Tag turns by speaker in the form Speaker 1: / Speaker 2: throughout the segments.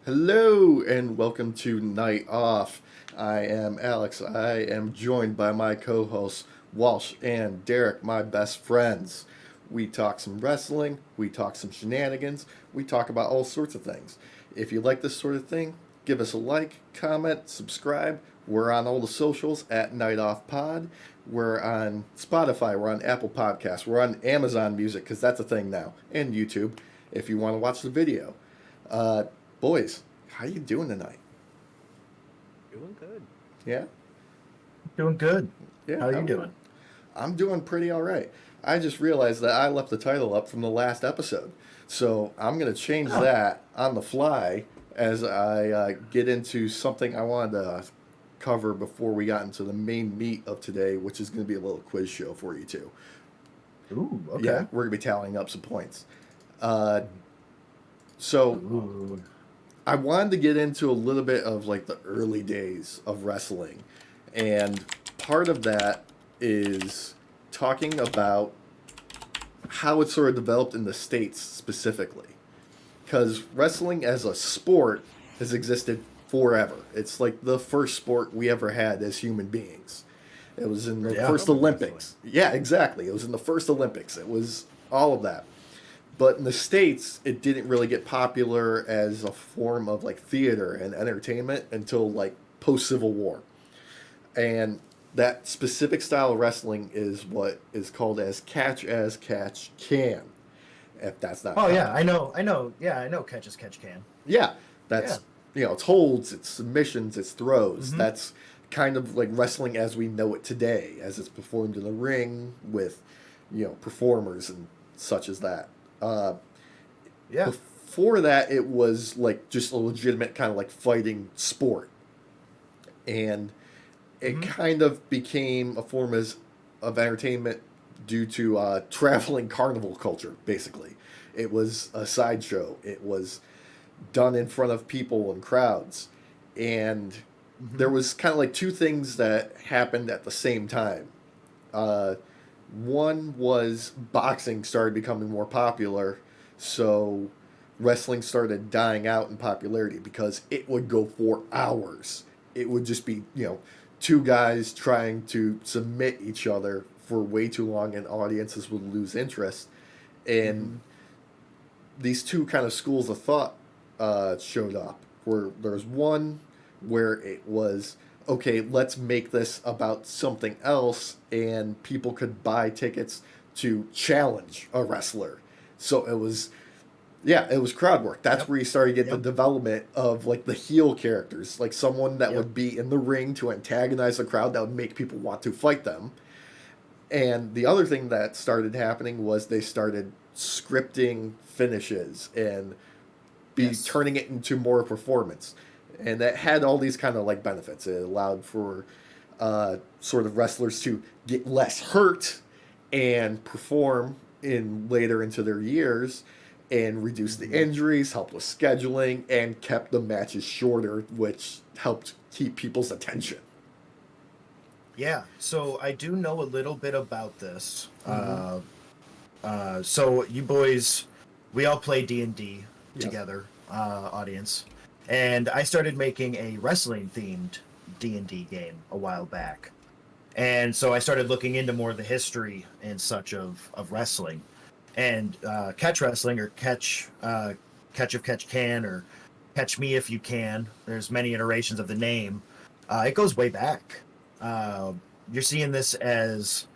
Speaker 1: Hello and welcome to Night Off. I am Alex. I am joined by my co hosts, Walsh and Derek, my best friends. We talk some wrestling, we talk some shenanigans, we talk about all sorts of things. If you like this sort of thing, give us a like, comment, subscribe. We're on all the socials at Night Off Pod. We're on Spotify, we're on Apple Podcasts, we're on Amazon Music because that's a thing now, and YouTube if you want to watch the video. Uh, Boys, how you doing tonight?
Speaker 2: Doing good.
Speaker 1: Yeah,
Speaker 3: Doing good.
Speaker 1: yeah.
Speaker 3: How are you doing?
Speaker 1: I'm doing pretty all right. I just realized that I left the title up from the last episode, so I'm gonna change
Speaker 3: Oh,
Speaker 1: that on the fly as I get into something I wanted to cover before we got into the main meat of today, which is gonna be a little quiz show for you two.
Speaker 3: ooh,
Speaker 1: Yeah,
Speaker 3: okay.
Speaker 1: we're gonna be tallying up some points. Uh, so
Speaker 3: Ooh,
Speaker 1: I wanted to get into a little bit of like the early days of wrestling. And part of that is talking about how it sort of developed in the States specifically. Because wrestling as a sport has existed forever. It's like the first sport we ever had as human beings. It was in the
Speaker 3: yeah.
Speaker 1: first
Speaker 2: Pro wrestling.
Speaker 1: Olympics. Yeah, exactly. It was in the first Olympics. It was all of that. But in the States, it didn't really get popular as a form of like theater and entertainment until like post Civil War. And that specific style of wrestling is what is called as catch can. If that's not
Speaker 3: Oh
Speaker 1: common.
Speaker 3: yeah, I know. Yeah, I know. Catch as catch can.
Speaker 1: Yeah,
Speaker 3: Yeah.
Speaker 1: that's it's holds, it's submissions, it's throws.
Speaker 3: Mm-hmm.
Speaker 1: That's kind of like wrestling as we know it today, as it's performed in the ring with performers and such as that. Uh,
Speaker 3: Yeah.
Speaker 1: Before that, it was like just a legitimate kind of like fighting sport, and it
Speaker 3: Mm-hmm.
Speaker 1: kind of became a form of entertainment due to traveling carnival culture. Basically, it was a sideshow. It was done in front of people and crowds, and
Speaker 3: Mm-hmm.
Speaker 1: there was kind of like two things that happened at the same time. Uh, One was boxing started becoming more popular, so wrestling started dying out in popularity because it would go for hours. It would just be, two guys trying to submit each other for way too long, and audiences would lose interest. And
Speaker 3: Mm-hmm.
Speaker 1: these two kind of schools of thought showed up. Where there's one where it was okay, let's make this about something else, and people could buy tickets to challenge a wrestler. So it was, yeah, it was crowd work. That's
Speaker 3: Yep.
Speaker 1: where you started to get the
Speaker 3: Yep.
Speaker 1: development of like the heel characters, like someone that
Speaker 3: Yep.
Speaker 1: would be in the ring to antagonize the crowd that would make people want to fight them. And the other thing that started happening was they started scripting finishes and be
Speaker 3: Yes.
Speaker 1: turning it into more performance. And that had all these kind of like benefits. It allowed for sort of wrestlers to get less hurt and perform in later into their years and reduce the
Speaker 3: Mm-hmm.
Speaker 1: injuries, helped with scheduling, and kept the matches shorter, which helped keep people's attention.
Speaker 3: Yeah. So I do know a little bit about this.
Speaker 1: Mm-hmm.
Speaker 3: So you boys, we all play D&D
Speaker 1: Yes.
Speaker 3: together, audience, and I started making a wrestling themed D&D game a while back. And so I started looking into more of the history and such of wrestling, and catch wrestling or catch if catch can or catch me if you can. There's many iterations of the name. It goes way back. Uh, you're seeing this as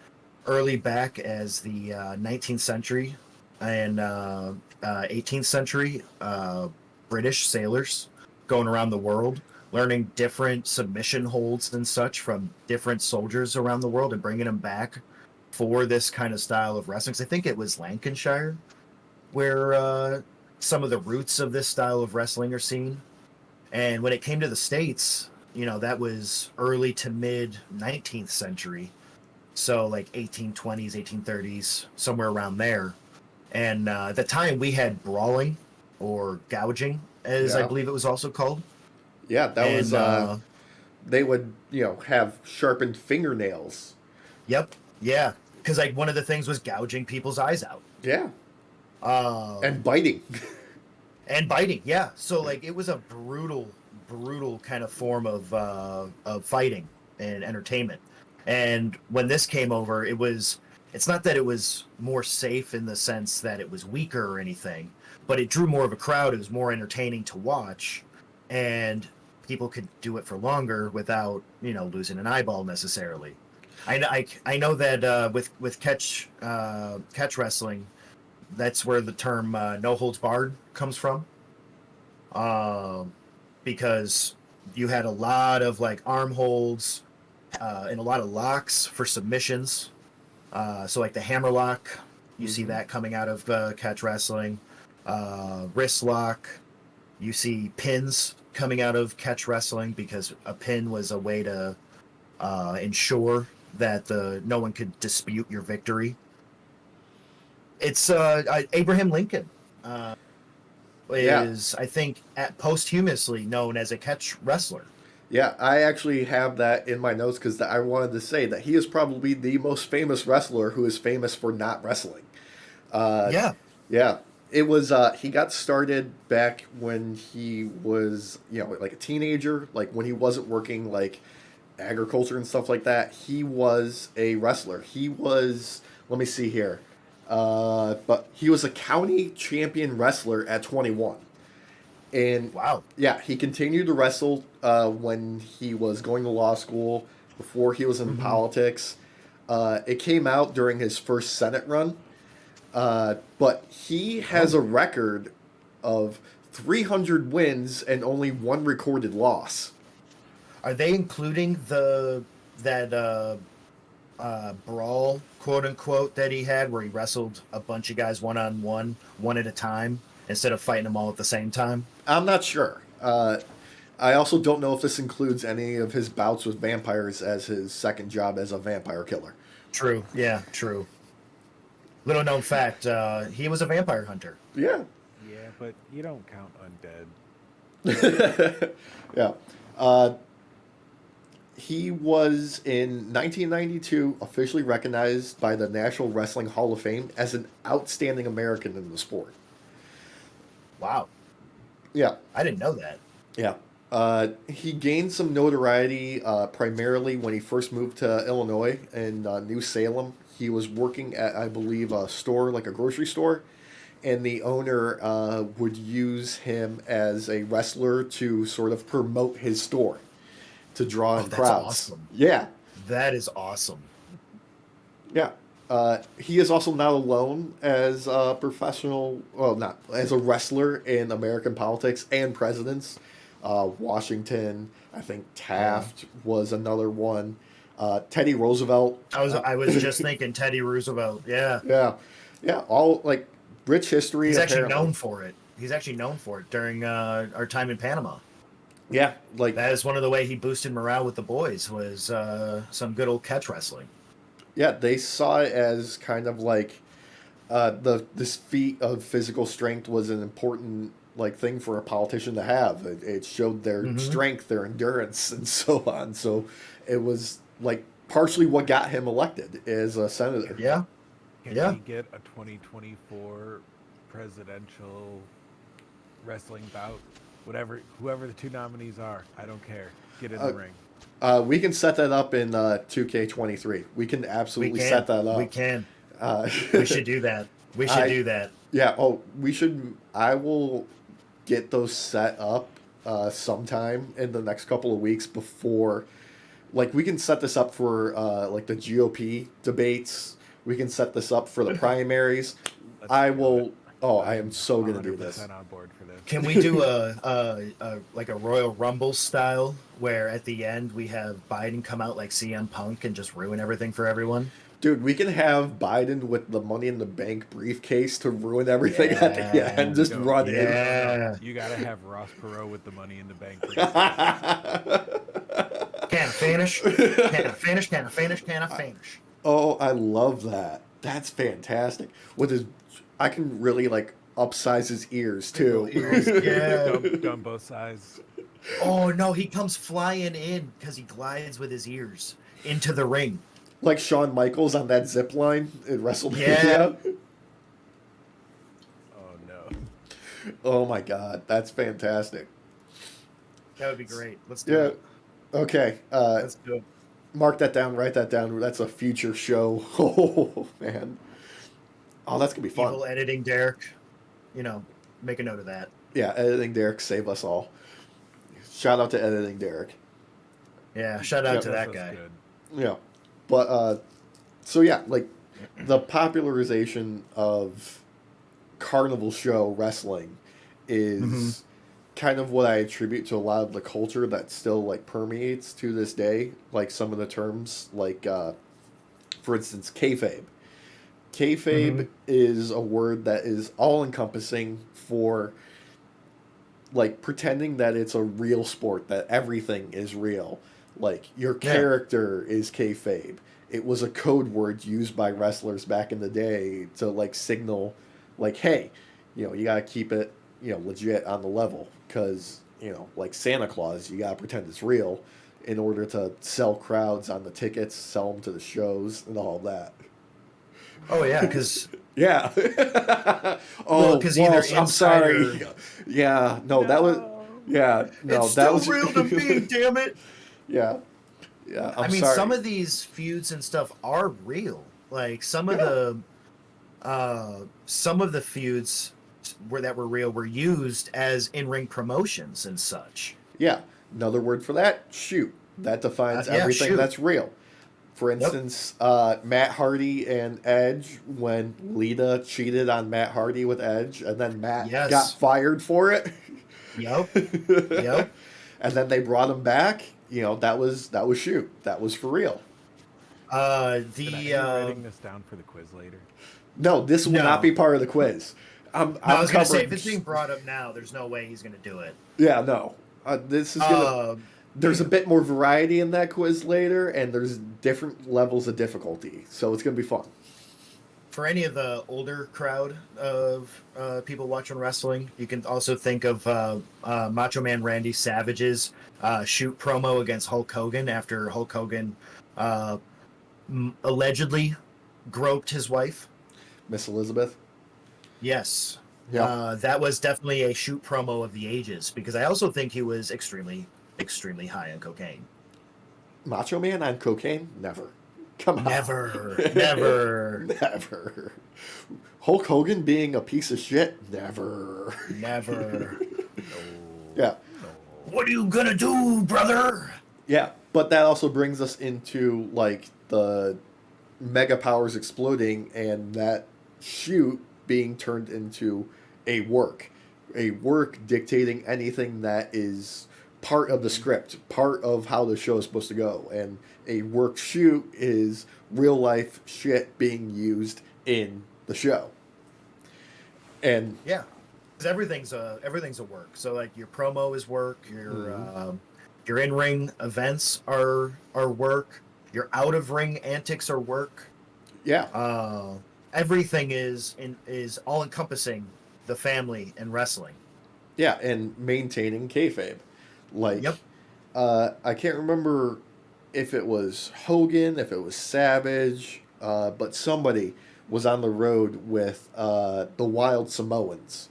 Speaker 3: early back as the 19th century and 18th century British sailors going around the world, learning different submission holds and such from different soldiers around the world and bringing them back for this kind of style of wrestling. 'Cause I think it was Lancashire where some of the roots of this style of wrestling are seen. And when it came to the States, that was early to mid 19th century. So like 1820s, 1830s, somewhere around there. And at the time we had brawling or gouging, as I
Speaker 1: Yeah.
Speaker 3: believe it was also called.
Speaker 1: Yeah, that was,
Speaker 3: And
Speaker 1: they would, have sharpened fingernails.
Speaker 3: yep, yeah, because like one of the things was gouging people's eyes out.
Speaker 1: Yeah.
Speaker 3: Um,
Speaker 1: And biting.
Speaker 3: And biting, yeah. So like it was a brutal kind of form of fighting and entertainment. And when this came over, it's not that it was more safe in the sense that it was weaker or anything, but it drew more of a crowd. It was more entertaining to watch, and people could do it for longer without, losing an eyeball necessarily. I know that with catch wrestling, that's where the term no holds barred comes from. Because you had a lot of like arm holds and a lot of locks for submissions. So like the hammer lock, you see that coming out of catch wrestling. Wrist lock, you see pins coming out of catch wrestling because a pin was a way to ensure that no one could dispute your victory. It's Abraham Lincoln is, I think, posthumously known as a catch wrestler.
Speaker 1: Yeah, I actually have that in my notes because I wanted to say that he is probably the most famous wrestler who is famous for not wrestling.
Speaker 3: Yeah.
Speaker 1: Yeah, it was. He got started back when he was, like a teenager, like when he wasn't working like agriculture and stuff like that. He was a wrestler. He was. Let me see here. But he was a county champion wrestler at 21. And
Speaker 3: Wow.
Speaker 1: yeah, he continued to wrestle when he was going to law school, before he was in politics. It came out during his first Senate run. But he has a record of 300 wins and only one recorded loss.
Speaker 3: Are they including that brawl, quote unquote, that he had where he wrestled a bunch of guys one on one at a time instead of fighting them all at the same time?
Speaker 1: I'm not sure. I also don't know if this includes any of his bouts with vampires as his second job as a vampire killer.
Speaker 3: True. Yeah, true. Little known fact, he was a vampire hunter.
Speaker 1: Yeah.
Speaker 2: Yeah, but you don't count undead.
Speaker 1: Yeah. He was in 1992 officially recognized by the National Wrestling Hall of Fame as an outstanding American in the sport.
Speaker 3: Wow.
Speaker 1: Yeah.
Speaker 3: I didn't know that.
Speaker 1: Yeah. He gained some notoriety primarily when he first moved to Illinois in New Salem. He was working at, I believe, a store, like a grocery store, and the owner would use him as a wrestler to sort of promote his store, to draw in
Speaker 3: that's
Speaker 1: crowds.
Speaker 3: awesome.
Speaker 1: Yeah.
Speaker 3: That is awesome.
Speaker 1: Yeah. He is also not alone as a professional, well, not as a wrestler in American politics and presidents. Washington, I think Taft was another one. Teddy Roosevelt.
Speaker 3: I was just thinking Teddy Roosevelt. Yeah.
Speaker 1: Yeah. All like rich history.
Speaker 3: He's actually
Speaker 1: apparently.
Speaker 3: known for it. He's actually known for it during our time in Panama.
Speaker 1: Yeah, like
Speaker 3: That is one of the way he boosted morale with the boys was some good old catch wrestling.
Speaker 1: yeah, they saw it as kind of like this feat of physical strength was an important like thing for a politician to have. It showed their strength, their endurance, and so on. So it was like partially what got him elected as a senator.
Speaker 3: Yeah.
Speaker 2: Can we get a 2024 presidential wrestling bout? Whoever the two nominees are, I don't care. Get in the ring.
Speaker 1: We can set that up in 2K23. We can absolutely set that up.
Speaker 3: We can. We should do that. We should do that.
Speaker 1: Yeah. Oh, we should. I will get those set up sometime in the next couple of weeks before. Like we can set this up for like the GOP debates. We can set this up for the primaries. I will. Oh, I am so gonna do this.
Speaker 2: On board for this.
Speaker 3: Can we do a like a Royal Rumble style where at the end we have Biden come out like CM Punk and just ruin everything for everyone?
Speaker 1: Dude, we can have Biden with the Money in the Bank briefcase to ruin everything at the end. Just run in.
Speaker 3: Yeah.
Speaker 2: You gotta have Ross Perot with the Money in the Bank.
Speaker 3: Can I finish? Can I finish? Can I finish? Can I finish?
Speaker 1: Oh, I love that. That's fantastic. With his, I can really like upsize his ears too.
Speaker 3: Yeah.
Speaker 2: Done both sides.
Speaker 3: Oh no, he comes flying in because he glides with his ears into the ring.
Speaker 1: Like Shawn Michaels on that zip line in WrestleMania.
Speaker 3: Yeah.
Speaker 2: Oh no.
Speaker 1: Oh my God, that's fantastic.
Speaker 3: That would be great. Let's do
Speaker 1: Yeah.
Speaker 3: it.
Speaker 1: Okay.
Speaker 3: Let's do it.
Speaker 1: Mark that down. Write that down. That's a future show. Oh man. Oh, that's gonna be fun.
Speaker 3: Evil editing, Derek. Make a note of that.
Speaker 1: Yeah, editing Derek, save us all. Shout out to editing Derek.
Speaker 3: Yeah, shout out
Speaker 1: Yeah.
Speaker 3: to that guy.
Speaker 2: Good.
Speaker 1: Yeah, but so yeah, like the popularization of carnival show wrestling is kind of what I attribute to a lot of the culture that still like permeates to this day. Like some of the terms, like for instance, kayfabe. Kayfabe is a word that is all encompassing for like pretending that it's a real sport, that everything is real. Like your character is kayfabe. It was a code word used by wrestlers back in the day to like signal, like, hey, you gotta keep it, legit on the level, because like Santa Claus, you gotta pretend it's real in order to sell crowds on the tickets, sell them to the shows, and all that.
Speaker 3: Oh yeah, because
Speaker 1: Yeah.
Speaker 3: Well, 'cause either
Speaker 1: I'm sorry.
Speaker 3: inside
Speaker 1: Yeah, no, that was. Yeah, no,
Speaker 3: it's
Speaker 1: that
Speaker 3: still
Speaker 1: was
Speaker 3: real to me. Damn it!
Speaker 1: Yeah, yeah. I'm
Speaker 3: I mean,
Speaker 1: sorry.
Speaker 3: some of these feuds and stuff are real. Like some of the feuds that were real were used as in-ring promotions and such.
Speaker 1: Yeah, another word for that. Shoot, that defines
Speaker 3: Yeah,
Speaker 1: everything
Speaker 3: shoot.
Speaker 1: that's real. For instance, Matt Hardy and Edge, when Lita cheated on Matt Hardy with Edge, and then Matt
Speaker 3: Yes.
Speaker 1: got fired for it.
Speaker 3: Yep. Yep.
Speaker 1: And then they brought him back. That was shoot. That was for real.
Speaker 2: Can I be writing this down for the quiz later?
Speaker 1: No, this will
Speaker 3: No.
Speaker 1: not be part of the quiz. I'm
Speaker 3: I was gonna say,
Speaker 1: covering-
Speaker 3: if it's being brought up now, there's no way he's gonna do it.
Speaker 1: Yeah, no. This is gonna. There's a bit more variety in that quiz later, and there's different levels of difficulty, so it's gonna be fun.
Speaker 3: For any of the older crowd of people watching wrestling, you can also think of Macho Man Randy Savage's shoot promo against Hulk Hogan after Hulk Hogan allegedly groped his wife.
Speaker 1: Miss Elizabeth.
Speaker 3: Yes.
Speaker 1: Yeah.
Speaker 3: That was definitely a shoot promo of the ages, because I also think he was extremely, extremely high on cocaine.
Speaker 1: Macho Man on cocaine? Never. Come on.
Speaker 3: Never. Never.
Speaker 1: Never. Hulk Hogan being a piece of shit? Never.
Speaker 3: Never.
Speaker 1: Yeah.
Speaker 3: What are you gonna do, brother?
Speaker 1: Yeah, but that also brings us into like the mega powers exploding and that shoot being turned into a work dictating anything that is part of the script, part of how the show is supposed to go. And a work shoot is real life shit being used in the show. And
Speaker 3: Yeah, because everything's a work. So like your promo is work, your in ring events are work, your out of ring antics are work.
Speaker 1: yeah,
Speaker 3: Everything is all encompassing the family and wrestling.
Speaker 1: yeah, and maintaining kayfabe. Like,
Speaker 3: Yep.
Speaker 1: I can't remember if it was Hogan, if it was Savage, but somebody was on the road with the Wild Samoans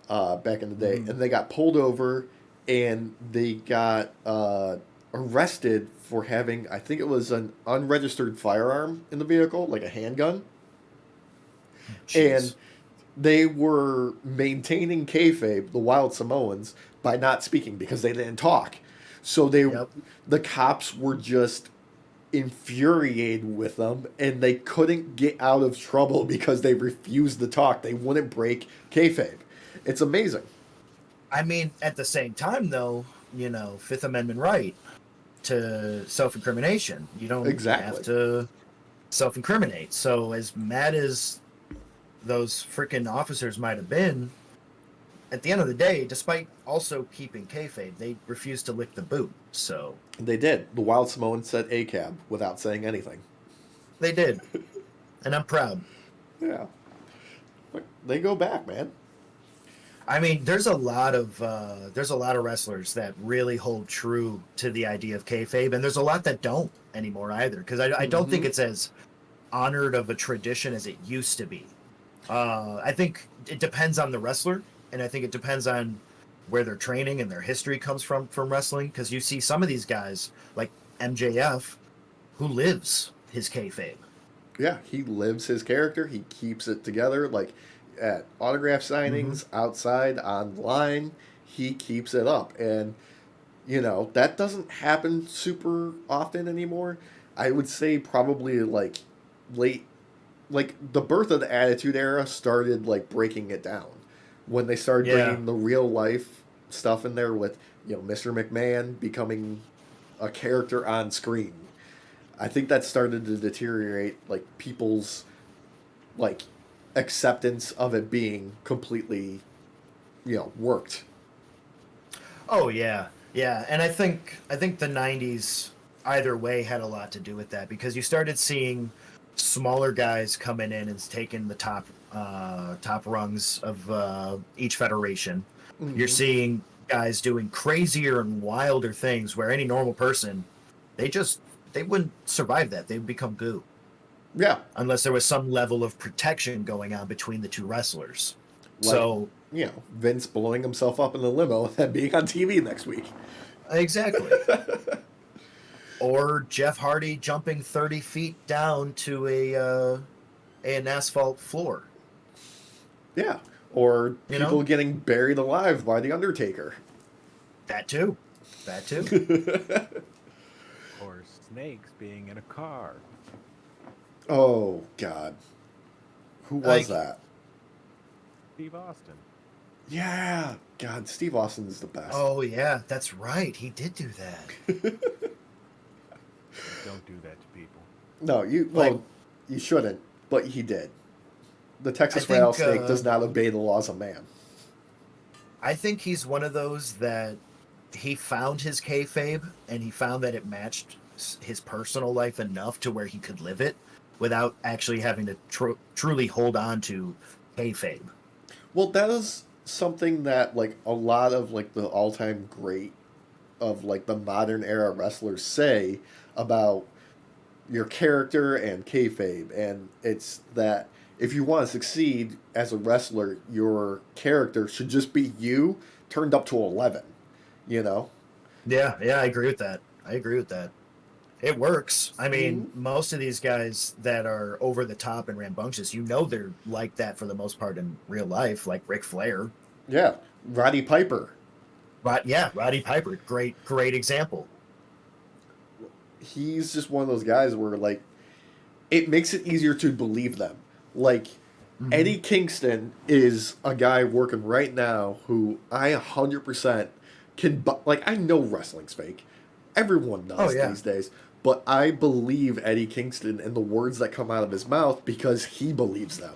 Speaker 1: back in the day, and they got pulled over and they got arrested for having, I think it was an unregistered firearm in the vehicle, like a handgun.
Speaker 3: Jeez.
Speaker 1: And they were maintaining kayfabe, the Wild Samoans, by not speaking because they didn't talk. So the cops were just infuriated with them, and they couldn't get out of trouble because they refused to talk. They wouldn't break kayfabe. It's amazing.
Speaker 3: I mean, at the same time, though, Fifth Amendment right to self-incrimination. You don't
Speaker 1: Exactly.
Speaker 3: have to self-incriminate. So as mad as those freaking officers might have been, at the end of the day, despite also keeping kayfabe, they refused to lick the boot. So
Speaker 1: They did. The Wild Samoans said ACAB without saying anything.
Speaker 3: they did, and I'm proud.
Speaker 1: Yeah. They go back, man.
Speaker 3: I mean, there's a lot of wrestlers that really hold true to the idea of kayfabe, and there's a lot that don't anymore either. Because I don't think it's as honored of a tradition as it used to be. I think it depends on the wrestler. and I think it depends on where their training and their history comes from wrestling. Because you see some of these guys like MJF, who lives his kayfabe.
Speaker 1: Yeah, he lives his character. He keeps it together. Like at autograph signings, outside, online, he keeps it up. And, that doesn't happen super often anymore. I would say probably like late, like the birth of the Attitude Era started like breaking it down when they started
Speaker 3: Yeah.
Speaker 1: bringing the real life stuff in there with, Mr. McMahon becoming a character on screen. I think that started to deteriorate like people's like acceptance of it being completely, worked.
Speaker 3: Oh yeah, yeah, and I think the '90s either way had a lot to do with that because you started seeing smaller guys coming in and taking the top rungs of each federation. You're
Speaker 1: Hmm.
Speaker 3: seeing guys doing crazier and wilder things where any normal person they just they wouldn't survive that. They would become goo
Speaker 1: Yeah,
Speaker 3: unless there was some level of protection going on between the two wrestlers.
Speaker 1: like
Speaker 3: So
Speaker 1: Vince blowing himself up in the limo and then being on TV next week.
Speaker 3: exactly. Or Jeff Hardy jumping 30 feet down to an asphalt floor.
Speaker 1: Yeah, or
Speaker 3: You
Speaker 1: people
Speaker 3: know
Speaker 1: getting buried alive by the Undertaker.
Speaker 3: that too. That too.
Speaker 2: Or snakes being in a car.
Speaker 1: Oh God, who was
Speaker 3: Like-
Speaker 1: that?
Speaker 2: Steve Austin.
Speaker 1: Yeah, God, Steve Austin's the best.
Speaker 3: Oh yeah, that's right. He did do that.
Speaker 2: Don't do that to people.
Speaker 1: No,
Speaker 3: Like-
Speaker 1: you shouldn't, but he did. The Texas
Speaker 3: I think,
Speaker 1: rattlesnake does not obey the laws of man.
Speaker 3: I think he's one of those that he found his kayfabe and he found that it matched his personal life enough to where he could live it without actually having to truly hold on to kayfabe.
Speaker 1: Well, that is something that like a lot of like the all-time great of like the modern era wrestlers say about your character and kayfabe, and it's that if you want to succeed as a wrestler, your character should just be you turned up to 11. You know?
Speaker 3: Yeah, I agree with that. It works. I mean, most of these guys that are over the top and rambunctious, they're like that for the most part in real life, like Ric Flair.
Speaker 1: Yeah, Roddy Piper.
Speaker 3: But yeah, Roddy Piper, great example.
Speaker 1: He's just one of those guys where like it makes it easier to believe them. Like Eddie Kingston is a guy working right now who I 100% can like I know wrestling's fake. Everyone does these days. But I believe Eddie Kingston and the words that come out of his mouth because he believes them.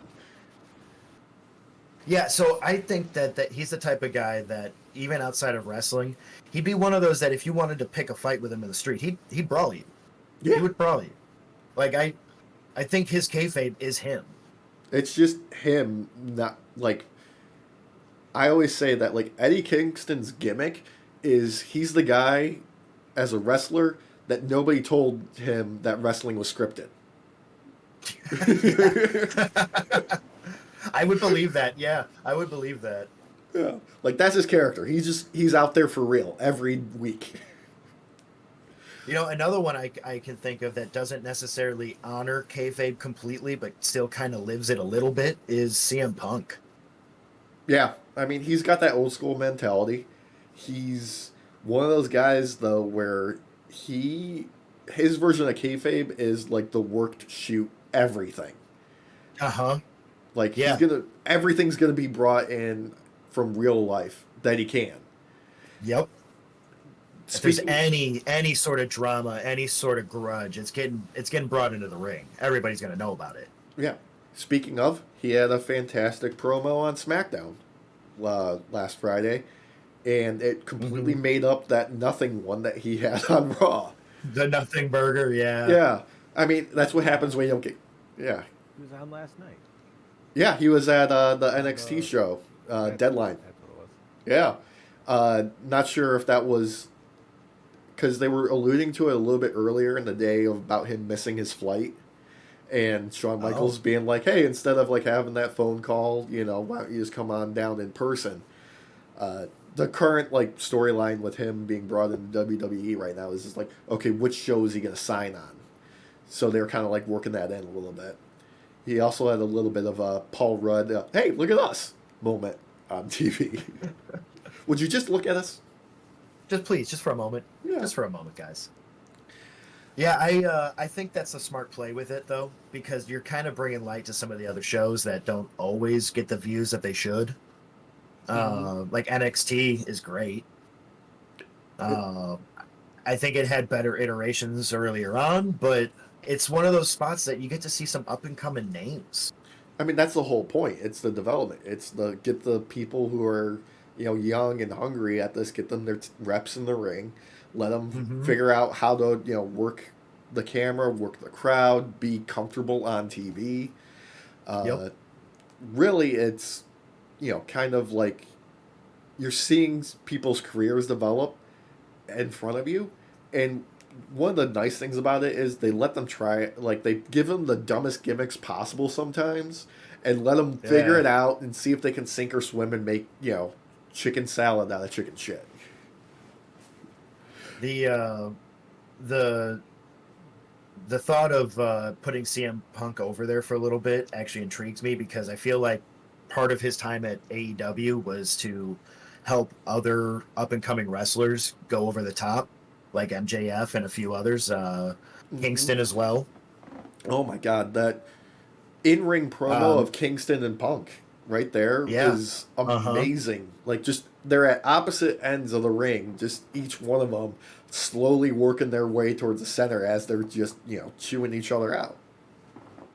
Speaker 3: Yeah, so I think that he's the type of guy that even outside of wrestling, he'd be one of those that if you wanted to pick a fight with him in the street, he'd brawl you.
Speaker 1: Yeah.
Speaker 3: He would brawl you. Like I think his kayfabe is him.
Speaker 1: It's just him, not like. I always say that like Eddie Kingston's gimmick is he's the guy as a wrestler that nobody told him that wrestling was scripted.
Speaker 3: I would believe that. Yeah, I would believe that.
Speaker 1: Yeah, like that's his character. He's out there for real every week.
Speaker 3: Another one I can think of that doesn't necessarily honor kayfabe completely, but still kind of lives it a little bit is CM Punk.
Speaker 1: Yeah, I mean he's got that old school mentality. He's one of those guys though where his version of kayfabe is like the worked shoot everything. Like everything's gonna be brought in from real life that he can.
Speaker 3: Yep. If there's any sort of drama, any sort of grudge, it's getting brought into the ring. Everybody's gonna know about it.
Speaker 1: Yeah. Speaking of, he had a fantastic promo on Smackdown last Friday, and it completely made up that nothing one that he had on Raw.
Speaker 3: The nothing burger, yeah.
Speaker 1: Yeah. I mean, that's what happens when you don't get... Yeah.
Speaker 2: He was on last night.
Speaker 1: Yeah, he was at the NXT show, Deadline.
Speaker 2: That's what it was.
Speaker 1: Yeah. Not sure if that was... Because they were alluding to it a little bit earlier in the day about him missing his flight. And Shawn Michaels being like, hey, instead of like having that phone call, you know, why don't you just come on down in person? The current like storyline with him being brought into WWE right now is just like, okay, which show is he going to sign on? So they're kind of like working that in a little bit. He also had a little bit of a Paul Rudd, hey, look at us moment on TV. Would you just look at us?
Speaker 3: Just for a moment.
Speaker 1: Yeah.
Speaker 3: Just for a moment, guys. Yeah, I think that's a smart play with it though, because you're kind of bringing light to some of the other shows that don't always get the views that they should. Like NXT is great. I think it had better iterations earlier on, but it's one of those spots that you get to see some up and coming names.
Speaker 1: I mean, that's the whole point. It's the development. It's the get the people who are, you know, young and hungry at this, get them their reps in the ring, let them figure out how to, you know, work the camera, work the crowd, be comfortable on TV. Really, it's, you know, kind of like you're seeing people's careers develop in front of you. And one of the nice things about it is they let them try it. Like, they give them the dumbest gimmicks possible sometimes and let them figure it out and see if they can sink or swim and make, you know, chicken salad out of chicken shit.
Speaker 3: The thought of putting CM Punk over there for a little bit actually intrigues me, because I feel like part of his time at AEW was to help other up-and-coming wrestlers go over the top, like MJF and a few others, Kingston as well.
Speaker 1: Oh my God, that in-ring promo of Kingston and Punk right there is amazing. Like, just they're at opposite ends of the ring, just each one of them slowly working their way towards the center as they're just, you know, chewing each other out.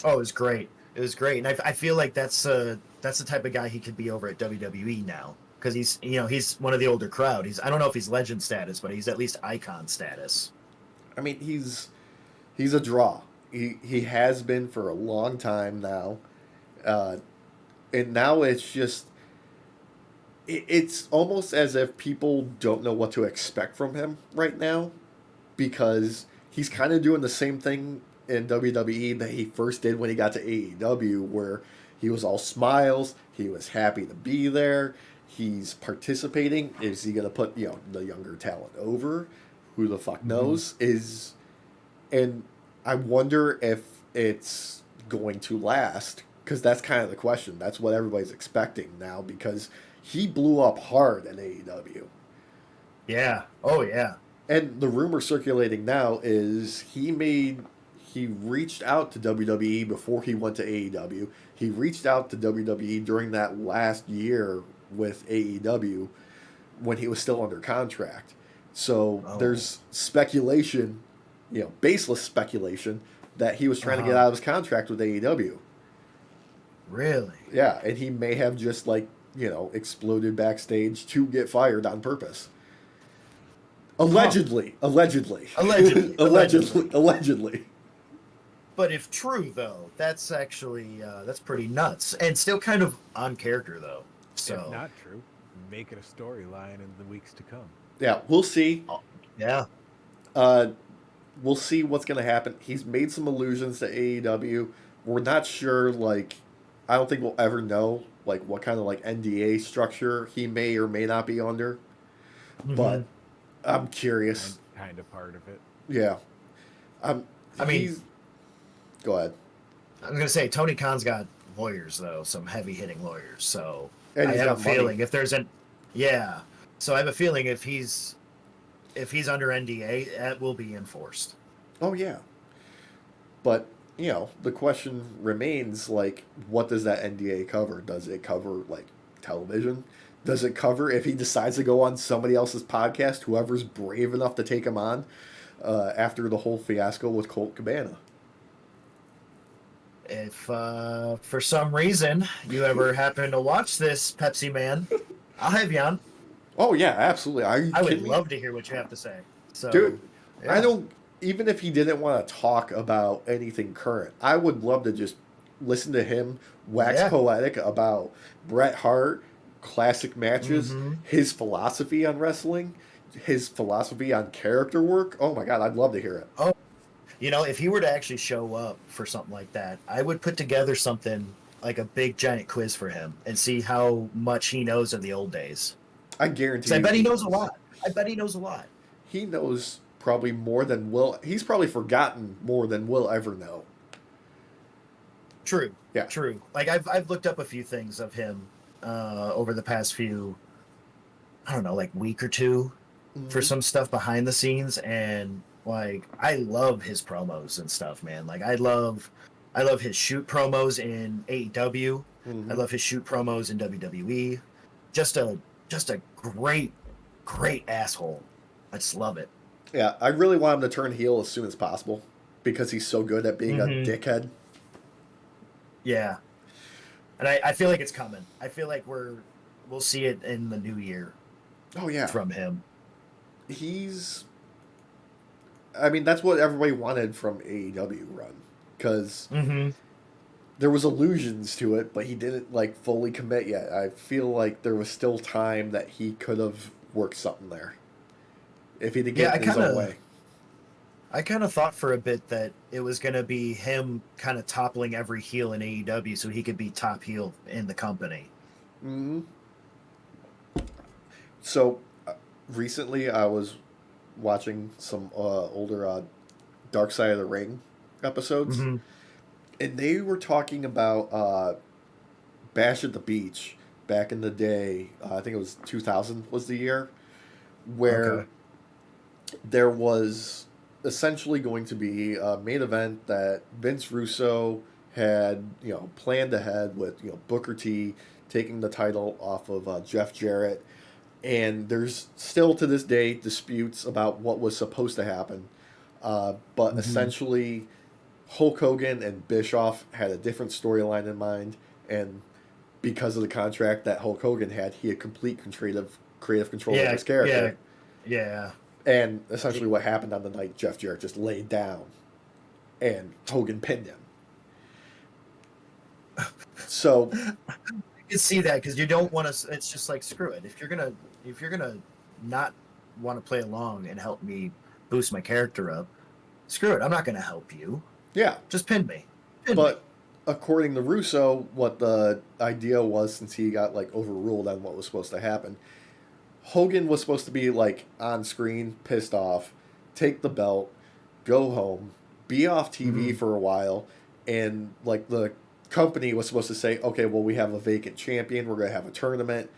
Speaker 3: Oh, it was great. It was great, and I feel like that's the type of guy he could be over at WWE now, because he's, you know, he's one of the older crowd. I don't know if he's legend status, but he's at least icon status.
Speaker 1: I mean, he's a draw. He has been for a long time now, and now it's just it's almost as if people don't know what to expect from him right now, because he's kind of doing the same thing in WWE that he first did when he got to AEW, where he was all smiles, he was happy to be there, he's participating. Is he going to put, you know, the younger talent over? Who the fuck knows? And I wonder if it's going to last, because that's kind of the question. That's what everybody's expecting now, because he blew up hard in AEW.
Speaker 3: Yeah. Oh, yeah.
Speaker 1: And the rumor circulating now is he reached out to WWE before he went to AEW. He reached out to WWE during that last year with AEW when he was still under contract. So there's speculation, you know, baseless speculation, that he was trying to get out of his contract with AEW.
Speaker 3: Really?
Speaker 1: Yeah, and he may have just, like, you know, exploded backstage to get fired on purpose. Allegedly. Allegedly.
Speaker 3: But if true, though, that's actually that's pretty nuts, and still kind of on character, though. So
Speaker 2: if not true, make it a storyline in the weeks to come.
Speaker 1: Yeah, we'll see.
Speaker 3: Yeah.
Speaker 1: We'll see what's going to happen. He's made some allusions to AEW. We're not sure, like, I don't think we'll ever know, like, what kind of, like, NDA structure he may or may not be under. But I'm curious.
Speaker 2: I'm kind of part of it.
Speaker 1: Yeah.
Speaker 3: I mean,
Speaker 1: go ahead.
Speaker 3: I'm going to say Tony Khan's got lawyers, though, some heavy-hitting lawyers. So
Speaker 1: And
Speaker 3: I
Speaker 1: he's
Speaker 3: have a
Speaker 1: got money.
Speaker 3: feeling if there's so I have a feeling if he's under NDA, that will be enforced.
Speaker 1: Oh, yeah. But, you know, the question remains, like, what does that NDA cover? Does it cover, like, television? Does it cover if he decides to go on somebody else's podcast, whoever's brave enough to take him on, after the whole fiasco with Colt Cabana?
Speaker 3: If for some reason you ever happen to watch this, Pepsi Man, I'll have you on.
Speaker 1: Oh, yeah, absolutely.
Speaker 3: I would love to hear what you have to say. So,
Speaker 1: Dude,
Speaker 3: yeah.
Speaker 1: I don't, even if he didn't want to talk about anything current, I would love to just listen to him wax poetic about Bret Hart, classic matches, his philosophy on wrestling, his philosophy on character work. Oh my God, I'd love to hear it.
Speaker 3: Oh, You know, if he were to actually show up for something like that, I would put together something like a big giant quiz for him and see how much he knows of the old days.
Speaker 1: I guarantee
Speaker 3: 'Cause I
Speaker 1: you
Speaker 3: bet he knows a lot. I bet he knows a lot.
Speaker 1: he knows probably more than Will. He's probably forgotten more than we'll ever know.
Speaker 3: True.
Speaker 1: Yeah.
Speaker 3: True. Like I've looked up a few things of him over the past few, I don't know, like week or two for
Speaker 1: Mhm.
Speaker 3: some stuff behind the scenes, and like I love his promos and stuff, man. Like I love his shoot promos in AEW. I
Speaker 1: Mhm.
Speaker 3: love his shoot promos in WWE. Just a just a great asshole. I just love it.
Speaker 1: Yeah, I really want him to turn heel as soon as possible because he's so good at being a
Speaker 3: Mm-hmm.
Speaker 1: dickhead.
Speaker 3: Yeah. And I feel like it's coming. I feel like we'll see it in the new year
Speaker 1: Oh yeah,
Speaker 3: from him.
Speaker 1: he's. I mean, that's what everybody wanted from AEW run because
Speaker 3: Mm-hmm.
Speaker 1: there was allusions to it, but he didn't like fully commit yet. I feel like there was still time that he could have worked something there if he did
Speaker 3: Yeah,
Speaker 1: get in his own way.
Speaker 3: I kind of thought for a bit that it was going to be him kind of toppling every heel in AEW so he could be top heel in the company.
Speaker 1: Hmm. So recently, I was watching some older Dark Side of the Ring episodes,
Speaker 3: Mm-hmm.
Speaker 1: and they were talking about Bash at the Beach back in the day. I think it was 2000 was the year where
Speaker 3: Okay.
Speaker 1: there was essentially going to be a main event that Vince Russo had, planned ahead with, Booker T taking the title off of Jeff Jarrett. And there's still to this day disputes about what was supposed to happen. But
Speaker 3: Mm-hmm.
Speaker 1: essentially, Hulk Hogan and Bischoff had a different storyline in mind. And because of the contract that Hulk Hogan had, he had complete creative control over
Speaker 3: Yeah,
Speaker 1: his character.
Speaker 3: yeah, yeah.
Speaker 1: And essentially, what happened on the night Jeff Jarrett just laid down and Hogan pinned him. So,
Speaker 3: I can see that because you don't want to. It's just like screw it. If you're gonna not want to play along and help me boost my character up, screw it. I'm not gonna help you.
Speaker 1: yeah.
Speaker 3: Just pin me. Pin me.
Speaker 1: But according to Russo, what the idea was, since he got like overruled on what was supposed to happen, Hogan was supposed to be like on screen, pissed off, take the belt, go home, be off TV
Speaker 3: Mm-hmm.
Speaker 1: for a while, and like the company was supposed to say, okay, well, we have a vacant champion, we're going to have a tournament.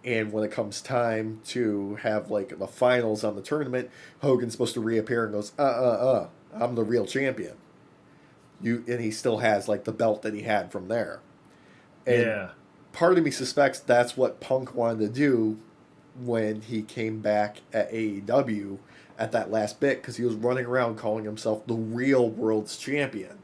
Speaker 1: And when it comes time to have like the finals on the tournament, Hogan's supposed to reappear and goes, I'm the real champion. And he still has like the belt that he had from there. And
Speaker 3: Yeah.
Speaker 1: part of me suspects that's what Punk wanted to do when he came back at AEW at that last bit because he was running around calling himself the real world's champion.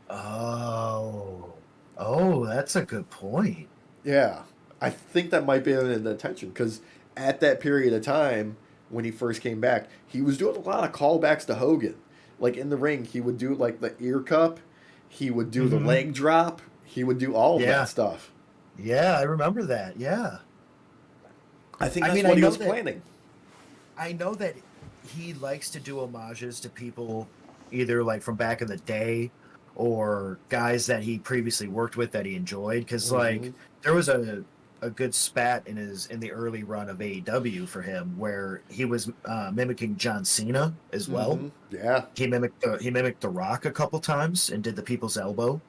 Speaker 3: Oh. Oh, that's a good point.
Speaker 1: Yeah, I think that might be an intention because at that period of time when he first came back, he was doing a lot of callbacks to Hogan. Like in the ring, he would do like the ear cup, he would do the
Speaker 3: Mm-hmm.
Speaker 1: leg drop, he would do all of that
Speaker 3: Yeah.
Speaker 1: stuff.
Speaker 3: Yeah, I remember that. Yeah.
Speaker 1: I think
Speaker 3: I
Speaker 1: that's
Speaker 3: mean,
Speaker 1: what he was planning.
Speaker 3: I know that he likes to do homages to people either like from back in the day or guys that he previously worked with that he enjoyed because
Speaker 1: Hmm.
Speaker 3: like there was a good spat in the early run of AEW for him where he was mimicking John Cena as well.
Speaker 1: Yeah,
Speaker 3: He mimicked The Rock a couple times and did the People's Elbow.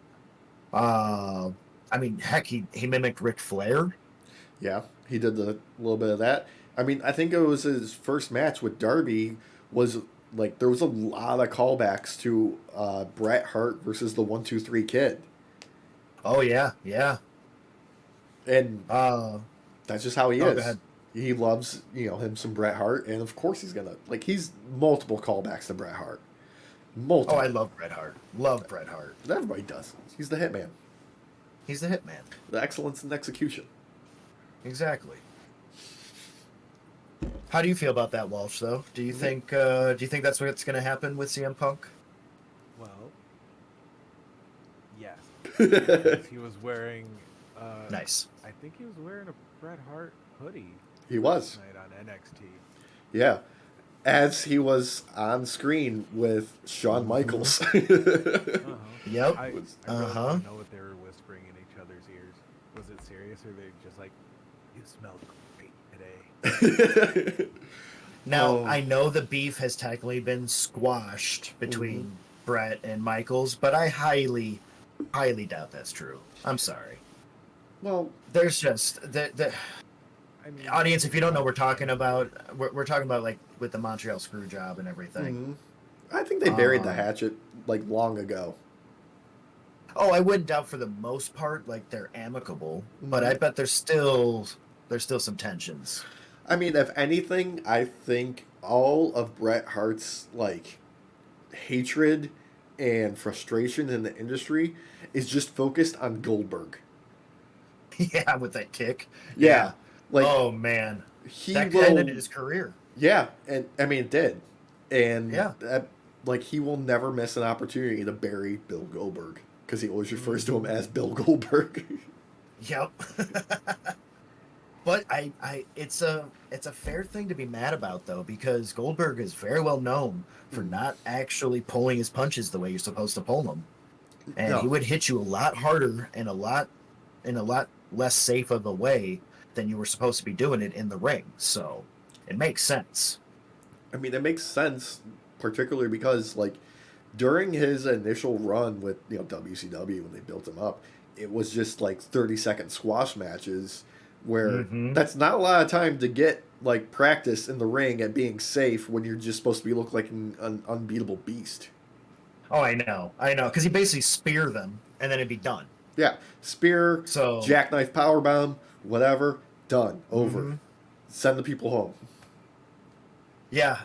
Speaker 3: Uh, I mean, heck, he mimicked Ric Flair.
Speaker 1: yeah, he did the little bit of that. I mean, I think it was his first match with Darby was like there was a lot of callbacks to Bret Hart versus the 1-2-3 Kid,
Speaker 3: Oh yeah, yeah.
Speaker 1: and
Speaker 3: Uh,
Speaker 1: that's just how he
Speaker 3: oh, go
Speaker 1: is.
Speaker 3: ahead.
Speaker 1: He loves him some Bret Hart, and of course he's gonna like he's multiple callbacks to Bret Hart,
Speaker 3: Oh, I
Speaker 1: multiple.
Speaker 3: love Bret Hart. Love Bret Hart.
Speaker 1: Everybody does. He's the hitman,
Speaker 3: He's the hitman.
Speaker 1: the excellence in execution.
Speaker 3: Exactly. How do you feel about that, Walsh? Though, do you think that's what's going to happen with CM Punk?
Speaker 2: Well, yes, because he was wearing.
Speaker 3: Nice.
Speaker 2: I think he was wearing a Bret Hart hoodie
Speaker 1: He
Speaker 2: last
Speaker 1: was,
Speaker 2: night on NXT.
Speaker 1: yeah. as he was on screen with Shawn Michaels.
Speaker 2: Uh-huh.
Speaker 3: Yep.
Speaker 2: I really don't know what they were whispering in each other's ears. Was it serious, or they just like, "You smell great today"?
Speaker 3: Now,
Speaker 1: Oh.
Speaker 3: I know the beef has technically been squashed between Brett and Michaels, but I highly, highly doubt that's true. I'm sorry.
Speaker 1: Well,
Speaker 3: There's just the
Speaker 2: I mean,
Speaker 3: audience. If you don't know, we're talking about like with the Montreal screw job and everything.
Speaker 1: I think they buried the
Speaker 3: Um,
Speaker 1: hatchet like long ago.
Speaker 3: Oh, I wouldn't doubt for the most part, like they're amicable, but I bet there's still some tensions.
Speaker 1: I mean, if anything, I think all of Bret Hart's like hatred and frustration in the industry is just focused on Goldberg.
Speaker 3: Yeah, with that kick.
Speaker 1: Yeah. Like
Speaker 3: oh man,
Speaker 1: he
Speaker 3: that
Speaker 1: will
Speaker 3: ended his career.
Speaker 1: Yeah, and I mean it did. And
Speaker 3: Yeah.
Speaker 1: like he will never miss an opportunity to bury Bill Goldberg because he always refers to him as Bill Goldberg.
Speaker 3: Yep. But it's a fair thing to be mad about though, because Goldberg is very well known for not actually pulling his punches the way you're supposed to pull them, and
Speaker 1: No.
Speaker 3: he would hit you a lot harder and a lot less safe of a way than you were supposed to be doing it in the ring. So it makes sense.
Speaker 1: I mean, it makes sense, particularly because like during his initial run with WCW when they built him up, it was just like 30-second squash matches where that's not a lot of time to get like practice in the ring at being safe when you're just supposed to be look like an unbeatable beast.
Speaker 3: Oh, I know, because he basically spear them and then it'd be done.
Speaker 1: Yeah, spear,
Speaker 3: So
Speaker 1: jackknife, powerbomb, whatever, done, over. Send the people home.
Speaker 3: Yeah,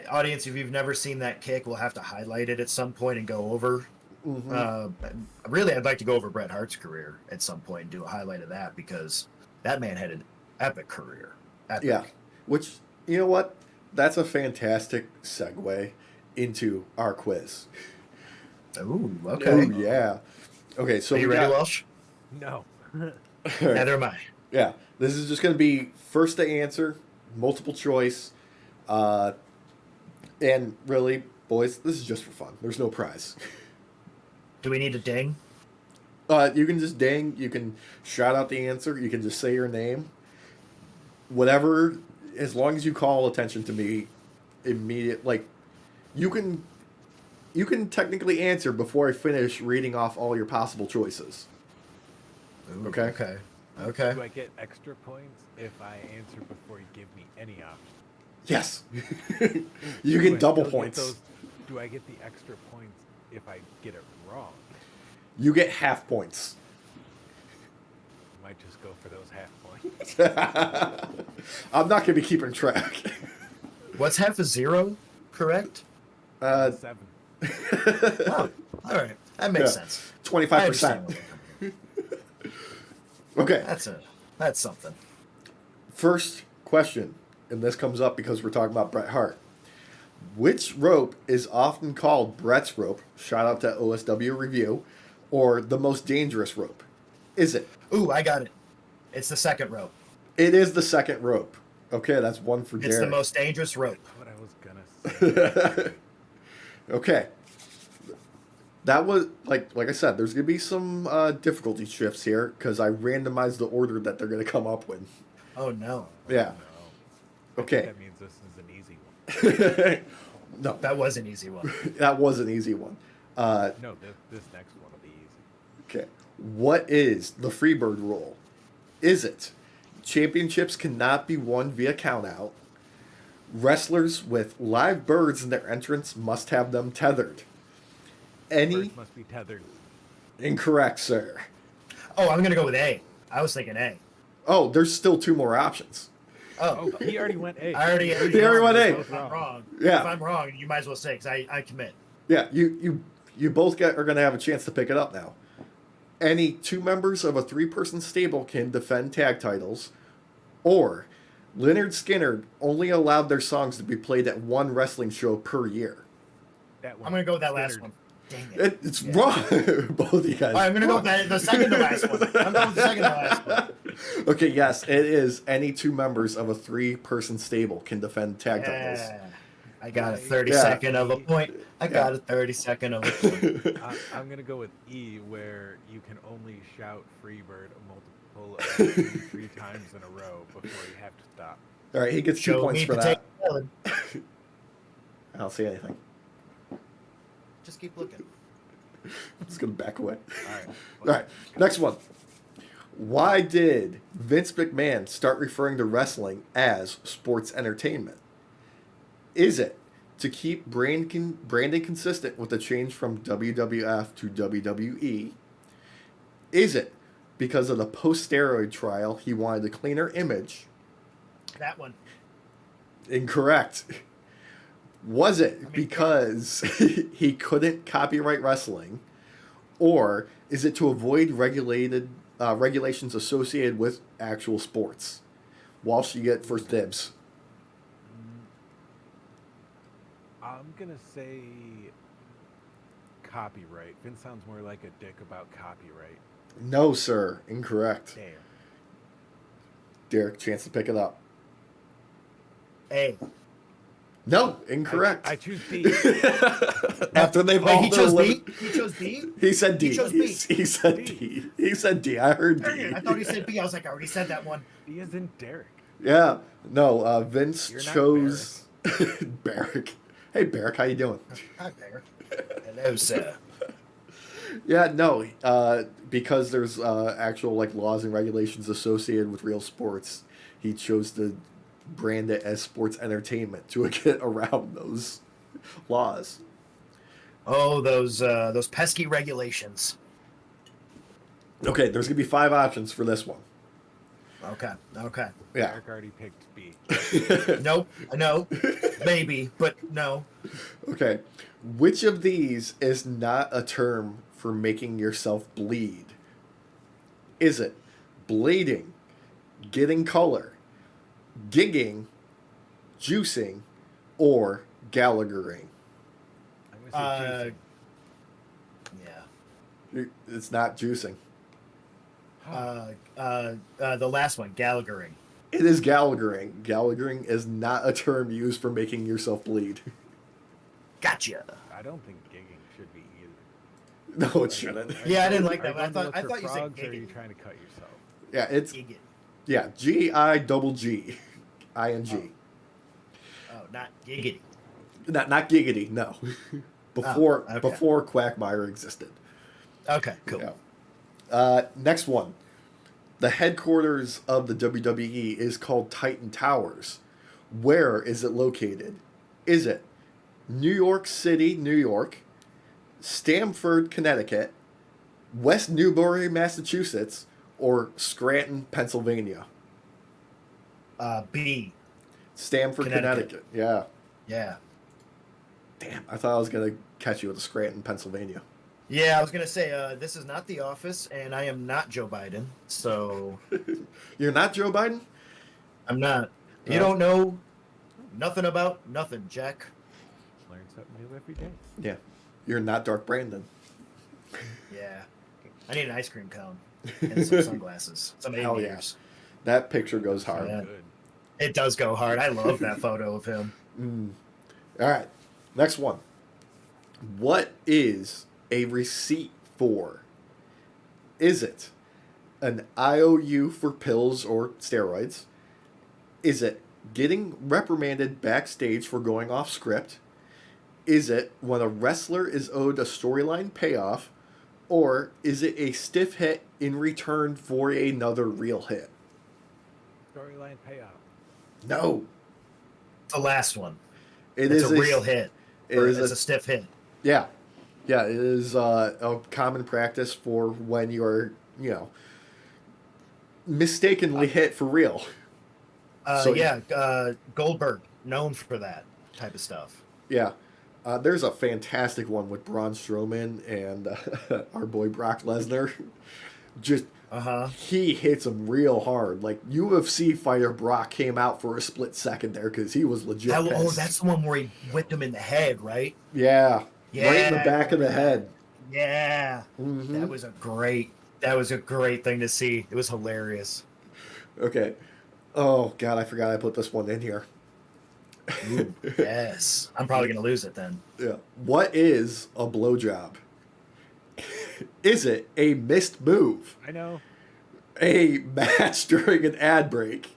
Speaker 3: audience, if you've never seen that kick, we'll have to highlight it at some point and go over. Really, I'd like to go over Bret Hart's career at some point and do a highlight of that, because that man had an epic career. Epic.
Speaker 1: Yeah, which, you know what? That's a fantastic segue into our quiz.
Speaker 3: Ooh, okay.
Speaker 1: Oh, yeah. Okay, so
Speaker 3: Are you ready, Walsh?
Speaker 2: No.
Speaker 3: Neither am I.
Speaker 1: Yeah, this is just going to be first to answer, multiple choice. And really, boys, this is just for fun. There's no prize.
Speaker 3: Do we need a ding?
Speaker 1: You can just ding. You can shout out the answer. You can just say your name. Whatever, as long as you call attention to me, immediate. Like, you can technically answer before I finish reading off all your possible choices.
Speaker 3: Ooh,
Speaker 1: Okay.
Speaker 3: Okay.
Speaker 2: Do I get extra points if I answer before you give me any options?
Speaker 1: Yes.
Speaker 2: Do
Speaker 1: You get
Speaker 2: I
Speaker 1: double
Speaker 2: still get
Speaker 1: points.
Speaker 2: those- do I get the extra points if I get it wrong?
Speaker 1: You get half points.
Speaker 2: I might just go for those half points.
Speaker 1: I'm not going to be keeping track.
Speaker 3: What's half a zero? Correct.
Speaker 2: 7.
Speaker 3: Oh, all right. That makes
Speaker 1: Yeah.
Speaker 3: sense.
Speaker 1: 25%.
Speaker 3: I understand where you're coming
Speaker 1: Okay.
Speaker 3: from. That's something.
Speaker 1: First question, and this comes up because we're talking about Bret Hart. Which rope is often called Bret's rope? Shout out to OSW Review. Or the most dangerous rope? Is it?
Speaker 3: Ooh, I got it. It's the second rope.
Speaker 1: It is the second rope. Okay, that's one for Jared.
Speaker 3: It's the most dangerous rope.
Speaker 2: What I was gonna say.
Speaker 1: Okay. That was like I said. There's gonna be some difficulty shifts here because I randomized the order that they're gonna come up with.
Speaker 3: Oh no.
Speaker 1: Yeah.
Speaker 2: No.
Speaker 1: Okay.
Speaker 2: That means this is an easy one.
Speaker 1: No,
Speaker 3: That was an easy one.
Speaker 1: that was an easy one.
Speaker 2: No, this next one will be easy.
Speaker 1: Okay. What is the Freebird rule? Is it championships cannot be won via countout? Wrestlers with live birds in their entrance must have them tethered. Any
Speaker 2: Birds must be tethered.
Speaker 1: incorrect, sir.
Speaker 3: Oh, I'm gonna go with A. I was thinking A.
Speaker 1: Oh, there's still two more options.
Speaker 3: Oh,
Speaker 2: Oh, he already went A.
Speaker 3: I already.
Speaker 1: He already went A.
Speaker 3: If I'm wrong,
Speaker 1: Yeah.
Speaker 3: If I'm wrong, you might as well say, because I commit.
Speaker 1: Yeah, you both are going to have a chance to pick it up now. Any two members of a three-person stable can defend tag titles, or Leonard Skinner only allowed their songs to be played at one wrestling show per year.
Speaker 2: That one.
Speaker 3: I'm gonna go with that last
Speaker 2: Standard.
Speaker 3: one. Dang it.
Speaker 1: It's wrong. Both of you guys.
Speaker 3: All right, I'm gonna go with the second to last one. I'm going with the second to last one.
Speaker 1: Okay, yes, it is any two members of a three-person stable can defend tag titles.
Speaker 3: Yeah. I got a
Speaker 2: I-
Speaker 3: 30-second of a point. I
Speaker 1: Yeah.
Speaker 3: got a 30-second of a point.
Speaker 2: I'm gonna go with E, where you can only shout Freebird a multiple of three times in a row before you have to stop.
Speaker 1: All right, he gets 2
Speaker 3: Show
Speaker 1: points
Speaker 3: me
Speaker 1: for
Speaker 3: potato
Speaker 1: that.
Speaker 3: salad.
Speaker 1: I don't see anything.
Speaker 3: Just keep looking.
Speaker 1: It's gonna back away.
Speaker 2: All right.
Speaker 1: All right, next one. Why did Vince McMahon start referring to wrestling as sports entertainment? Is it to keep branding consistent with the change from WWF to WWE? Is it because of the post-steroid trial he wanted a cleaner image?
Speaker 3: That one.
Speaker 1: Incorrect. Was it because he couldn't copyright wrestling? Or is it to avoid regulations associated with actual sports? Walsh, you get first dibs.
Speaker 2: I'm gonna say copyright. Vince sounds more like a dick about copyright.
Speaker 1: No, sir. Incorrect.
Speaker 2: Damn.
Speaker 1: Derek, chance to pick it up.
Speaker 3: A.
Speaker 1: No, incorrect.
Speaker 2: I choose B.
Speaker 1: After they've
Speaker 3: Wait,
Speaker 1: all
Speaker 3: he chose
Speaker 1: been
Speaker 3: B? He chose B?
Speaker 1: He said D.
Speaker 3: He chose B.
Speaker 1: He said D. He said D. I heard
Speaker 3: Darn
Speaker 1: D.
Speaker 3: it, I thought he said B. I was like, I already said that one.
Speaker 2: B is in Derek.
Speaker 1: Yeah. No, Vince
Speaker 2: You're not
Speaker 1: chose Barrick. Hey, Barrick, how you doing?
Speaker 3: Hi, Bear. Hello, sir.
Speaker 1: Yeah, no, because there's actual like laws and regulations associated with real sports, he chose to brand it as sports entertainment to get around those laws.
Speaker 3: Oh, those pesky regulations.
Speaker 1: Okay, there's gonna be 5 options for this one.
Speaker 3: Okay.
Speaker 1: Yeah.
Speaker 2: Derek already picked B.
Speaker 3: Nope. No. Maybe, but no.
Speaker 1: Okay. Which of these is not a term for making yourself bleed? Is it blading, getting color, gigging, juicing, or Gallaghering?
Speaker 2: I'm gonna say
Speaker 3: Yeah.
Speaker 1: It's not juicing.
Speaker 3: The last one, Gallaghering.
Speaker 1: It is Gallaghering. Gallaghering is not a term used for making yourself bleed.
Speaker 3: Gotcha.
Speaker 2: I don't think gigging should be either.
Speaker 1: No, it shouldn't.
Speaker 3: Yeah, I didn't like
Speaker 2: Are
Speaker 3: that.
Speaker 2: you
Speaker 3: I
Speaker 2: going to
Speaker 3: thought
Speaker 2: look
Speaker 3: I
Speaker 2: for
Speaker 3: thought you said
Speaker 2: frogs, or are you
Speaker 3: gigging.
Speaker 2: trying to cut yourself?
Speaker 1: Yeah, it's
Speaker 3: Gigging.
Speaker 1: G-I-double-G. I-N-G.
Speaker 3: Oh, not giggity.
Speaker 1: Not giggity, no. Before
Speaker 3: okay.
Speaker 1: before Quagmire existed.
Speaker 3: Okay, cool.
Speaker 1: Yeah. Next one. The headquarters of the WWE is called Titan Towers. Where is it located? Is it New York City, New York, Stamford, Connecticut, West Newbury, Massachusetts, or Scranton, Pennsylvania?
Speaker 3: B.
Speaker 1: Stamford,
Speaker 3: Connecticut.
Speaker 1: Yeah.
Speaker 3: Yeah.
Speaker 1: Damn, I thought I was going to catch you with a Scranton, Pennsylvania.
Speaker 3: Yeah, I was gonna say this is not The Office, and I am not Joe Biden, so
Speaker 1: You're not Joe Biden?
Speaker 3: I'm not.
Speaker 1: No.
Speaker 3: You don't know nothing about nothing, Jack.
Speaker 2: Learn something new every day.
Speaker 1: Yeah. You're not Dark Brandon.
Speaker 3: Yeah, I need an ice cream cone and some sunglasses, some
Speaker 1: Hell yeah.
Speaker 3: aviators.
Speaker 1: That picture goes hard.
Speaker 3: Yeah.
Speaker 2: Good.
Speaker 3: It does go hard. I love that photo of him.
Speaker 1: All right. Next one. What is a receipt for? Is it an IOU for pills or steroids? Is it getting reprimanded backstage for going off script? Is it when a wrestler is owed a storyline payoff? Or is it a stiff hit in return for another real hit?
Speaker 2: Storyline payoff.
Speaker 1: No.
Speaker 3: The last one.
Speaker 1: It
Speaker 3: It's
Speaker 1: is
Speaker 3: a real hit.
Speaker 1: It
Speaker 3: Or
Speaker 1: is
Speaker 3: it's a stiff hit.
Speaker 1: Yeah. Yeah, it is a common practice for when you're, mistakenly hit for real. So-
Speaker 3: Goldberg, known for that type of stuff.
Speaker 1: Yeah. There's a fantastic one with Braun Strowman and our boy Brock Lesnar. Just, he hits him real hard. Like, UFC fighter Brock came out for a split second there because he was legit pissed.
Speaker 3: That's the one where he whipped him in the head, right?
Speaker 1: Yeah.
Speaker 3: Yeah.
Speaker 1: Right in the back of the head.
Speaker 3: Yeah.
Speaker 1: Mhm.
Speaker 3: That was a great thing to see. It was hilarious.
Speaker 1: Okay. Oh, God, I forgot I put this one in here.
Speaker 3: Ooh, yes. I'm probably gonna lose it then.
Speaker 1: Yeah. What is a blowjob? Is it a missed move,
Speaker 2: I know.
Speaker 1: a match during an ad break,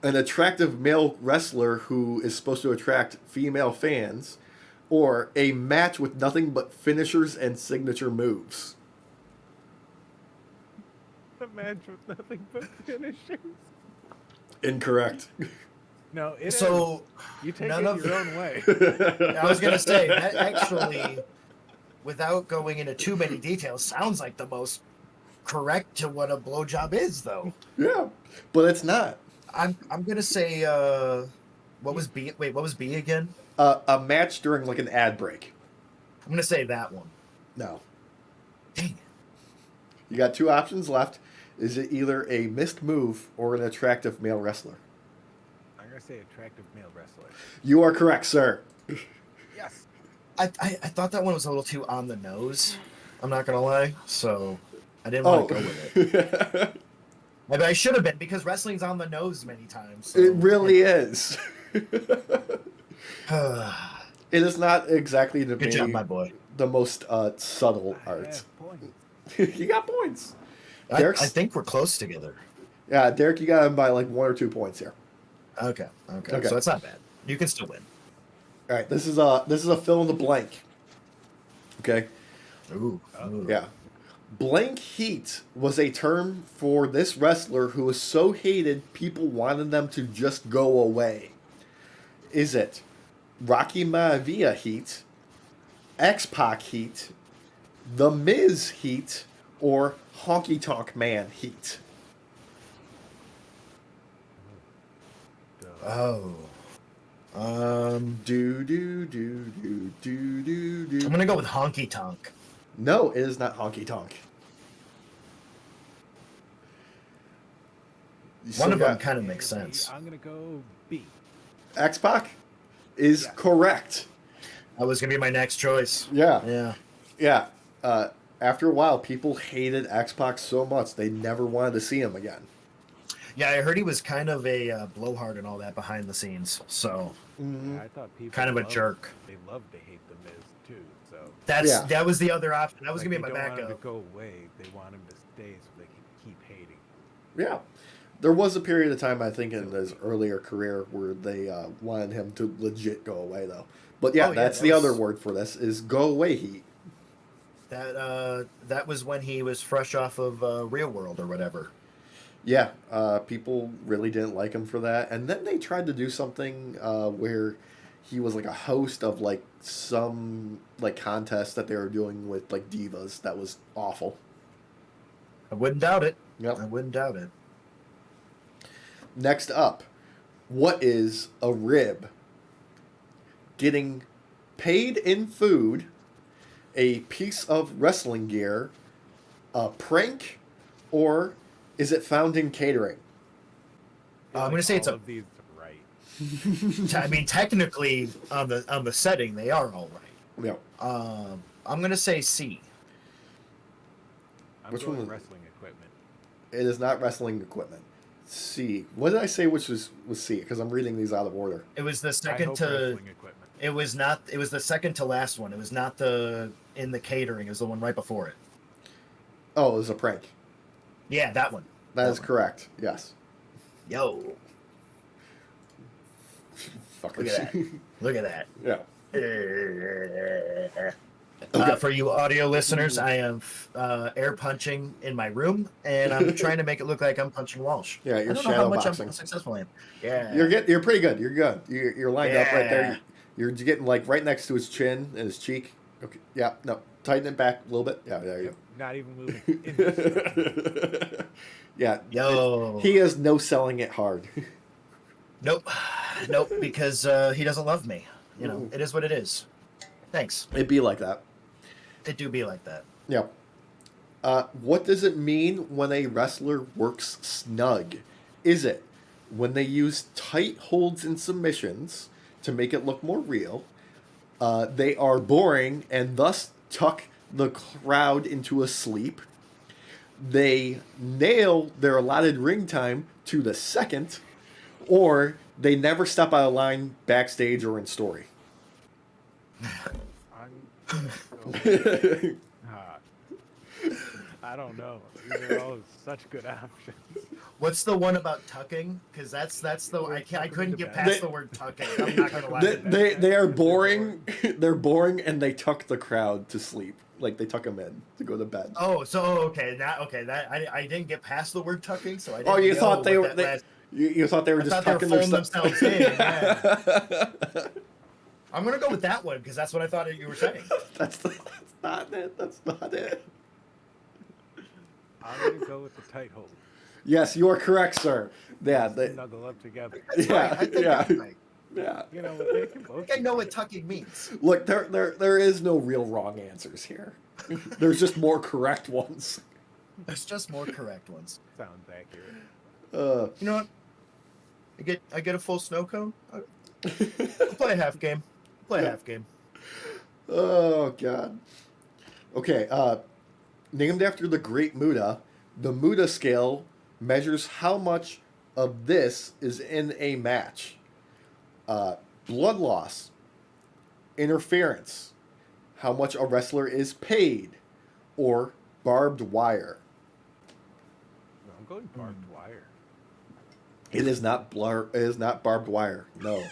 Speaker 1: an attractive male wrestler who is supposed to attract female fans, or a match with nothing but finishers and signature moves?
Speaker 2: A match with nothing but finishers.
Speaker 1: Incorrect.
Speaker 2: No, it
Speaker 3: So
Speaker 2: is. You take
Speaker 3: none
Speaker 2: it
Speaker 3: of
Speaker 2: your own way.
Speaker 3: I was gonna say that actually, without going into too many details, sounds like the most correct to what a blowjob is, though.
Speaker 1: Yeah, but it's not.
Speaker 3: I'm gonna say what was B? Wait, what was B again?
Speaker 1: A match during like an ad break.
Speaker 3: I'm gonna say that one.
Speaker 1: No.
Speaker 3: Dang it.
Speaker 1: You got two options left. Is it either a missed move or an attractive male wrestler?
Speaker 2: I'm gonna say attractive male wrestler.
Speaker 1: You are correct, sir.
Speaker 2: Yes.
Speaker 3: I thought that one was a little too on the nose. I'm not gonna lie, so I didn't want to go with it.
Speaker 1: it
Speaker 3: Maybe I should have been because wrestling's on the nose many times. So.
Speaker 1: really is. It is not exactly the,
Speaker 3: Good job, my boy.
Speaker 1: the most subtle
Speaker 2: I
Speaker 1: art.
Speaker 2: have points.
Speaker 1: You got points.
Speaker 3: I
Speaker 1: Derek's-
Speaker 3: think we're close together.
Speaker 1: Yeah, Derek, you got him by like 1 or 2 points here.
Speaker 3: Okay.
Speaker 1: Okay.
Speaker 3: So it's not bad. You can still win.
Speaker 1: All right, this is a fill in the blank. Okay.
Speaker 3: Ooh.
Speaker 1: Yeah. Blank heat was a term for this wrestler who was so hated people wanted them to just go away. Is it Rocky Maivia heat, X-Pac heat, The Miz heat, or Honky Tonk Man heat?
Speaker 3: Oh.
Speaker 1: Do do do do do do do.
Speaker 3: I'm gonna go with Honky Tonk.
Speaker 1: No, it is not Honky Tonk. You
Speaker 3: One
Speaker 1: still
Speaker 3: of them
Speaker 1: got-
Speaker 3: kind of makes sense.
Speaker 2: I'm gonna go B.
Speaker 1: X-Pac is
Speaker 2: Yeah.
Speaker 1: correct.
Speaker 3: That was gonna be my next choice.
Speaker 1: Yeah.
Speaker 3: Yeah.
Speaker 1: After a while, people hated X-Pac so much they never wanted to see him again.
Speaker 3: Yeah, I heard he was kind of a blowhard and all that behind the scenes. So
Speaker 2: I thought people
Speaker 3: Kind of a
Speaker 2: loved-
Speaker 3: jerk.
Speaker 2: They love to hate the Miz too. So
Speaker 1: Yeah.
Speaker 3: that was the other option. That was
Speaker 2: like,
Speaker 3: gonna be
Speaker 2: they
Speaker 3: my
Speaker 2: don't want him
Speaker 3: backup.
Speaker 2: to go away. They want him to stay so they can keep hating.
Speaker 1: Yeah. There was a period of time, I think, in his earlier career where they wanted him to legit go away, though. But yeah,
Speaker 3: Oh, yeah,
Speaker 1: that's
Speaker 3: that
Speaker 1: the
Speaker 3: was-
Speaker 1: other word for this is go away heat.
Speaker 3: That was when he was fresh off of Real World or whatever.
Speaker 1: Yeah, people really didn't like him for that. And then they tried to do something where he was like a host of like some like contest that they were doing with like divas. That was awful.
Speaker 3: I wouldn't doubt it.
Speaker 1: Yep.
Speaker 3: I wouldn't doubt it.
Speaker 1: Next up, what is a rib? Getting paid in food, a piece of wrestling gear, a prank, or is it found in catering?
Speaker 3: I'm gonna say it's
Speaker 2: all
Speaker 3: a-
Speaker 2: of these are right.
Speaker 3: I mean, technically, on the setting, they are all right.
Speaker 1: Yeah.
Speaker 3: I'm gonna say C.
Speaker 2: I'm
Speaker 1: Which
Speaker 2: going
Speaker 1: one was-
Speaker 2: wrestling equipment.
Speaker 1: It is not wrestling equipment. C. What did I say which was C? Because I'm reading these out of order.
Speaker 3: It was the
Speaker 2: I
Speaker 3: second
Speaker 2: hope
Speaker 3: to.
Speaker 2: wrestling equipment.
Speaker 3: It was not. It was the second to last one. It was not the in the catering. It was the one right before it.
Speaker 1: Oh, it was a prank.
Speaker 3: Yeah, that one.
Speaker 1: That is
Speaker 3: one.
Speaker 1: correct. Yes.
Speaker 3: Yo,
Speaker 1: Fuckers.
Speaker 3: look at that. Look at that.
Speaker 1: Yeah.
Speaker 3: For you audio listeners, I am air punching in my room, and I'm trying to make it look like I'm punching Walsh.
Speaker 1: Yeah,
Speaker 3: I
Speaker 1: you're
Speaker 3: don't know how much
Speaker 1: shadowboxing.
Speaker 3: I'm successful in. Yeah,
Speaker 1: You're pretty good. You're good. You're lined up right there.
Speaker 3: Yeah.
Speaker 1: You're getting like right next to his chin and his cheek. Okay. Yeah. No. Tighten it back a little bit. Yeah. There you
Speaker 2: Not even moving. In this direction.
Speaker 1: go. Yeah.
Speaker 3: Yo.
Speaker 1: He has no selling it hard.
Speaker 3: Nope, because he doesn't love me. You know, it is what it is. Thanks.
Speaker 1: It'd be like that.
Speaker 3: It do be like that.
Speaker 1: Yeah. What does it mean when a wrestler works snug? Is it when they use tight holds and submissions to make it look more real? They are boring and thus tuck the crowd into a sleep. They nail their allotted ring time to the second, or they never step out of line backstage or in story.
Speaker 2: I don't know. These are all such good options.
Speaker 3: What's the one about tucking? Because that's the I couldn't get past the word tucking. I'm not gonna lie.
Speaker 1: They are boring. They're boring, and they tuck the crowd to sleep. Like they tuck them in to go to bed.
Speaker 3: Oh, so okay, that I didn't get past the word tucking, so I didn't.
Speaker 1: Oh, you
Speaker 3: know
Speaker 1: thought they
Speaker 3: what
Speaker 1: were
Speaker 3: that
Speaker 1: you thought they were
Speaker 3: I
Speaker 1: just
Speaker 3: thought they were
Speaker 1: tucking their
Speaker 3: folding
Speaker 1: stuff.
Speaker 3: themselves in. Yeah. I'm gonna go with that one because that's what I thought you were saying.
Speaker 1: That's not it. That's not it.
Speaker 2: I'm gonna go with the tight hold.
Speaker 1: Yes, you are correct, sir. Yeah, they,
Speaker 2: Snuggle up together.
Speaker 3: That's
Speaker 1: yeah,
Speaker 3: right. I think
Speaker 1: yeah,
Speaker 3: that's right.
Speaker 1: yeah.
Speaker 2: You know, they can
Speaker 3: I
Speaker 2: both.
Speaker 3: think I know what tucking means.
Speaker 1: Look, there is no real wrong answers here. There's just more correct ones.
Speaker 3: There's just more correct ones.
Speaker 2: Sounds accurate.
Speaker 3: You know what? I get a full snow cone. I'll play a half game. Play a half game.
Speaker 1: Oh God. Okay. Named after the Great Muda, the Muda scale measures how much of this is in a match. Blood loss, interference, how much a wrestler is paid, or barbed wire.
Speaker 2: I'm going barbed wire.
Speaker 1: It is not It is not barbed wire. No.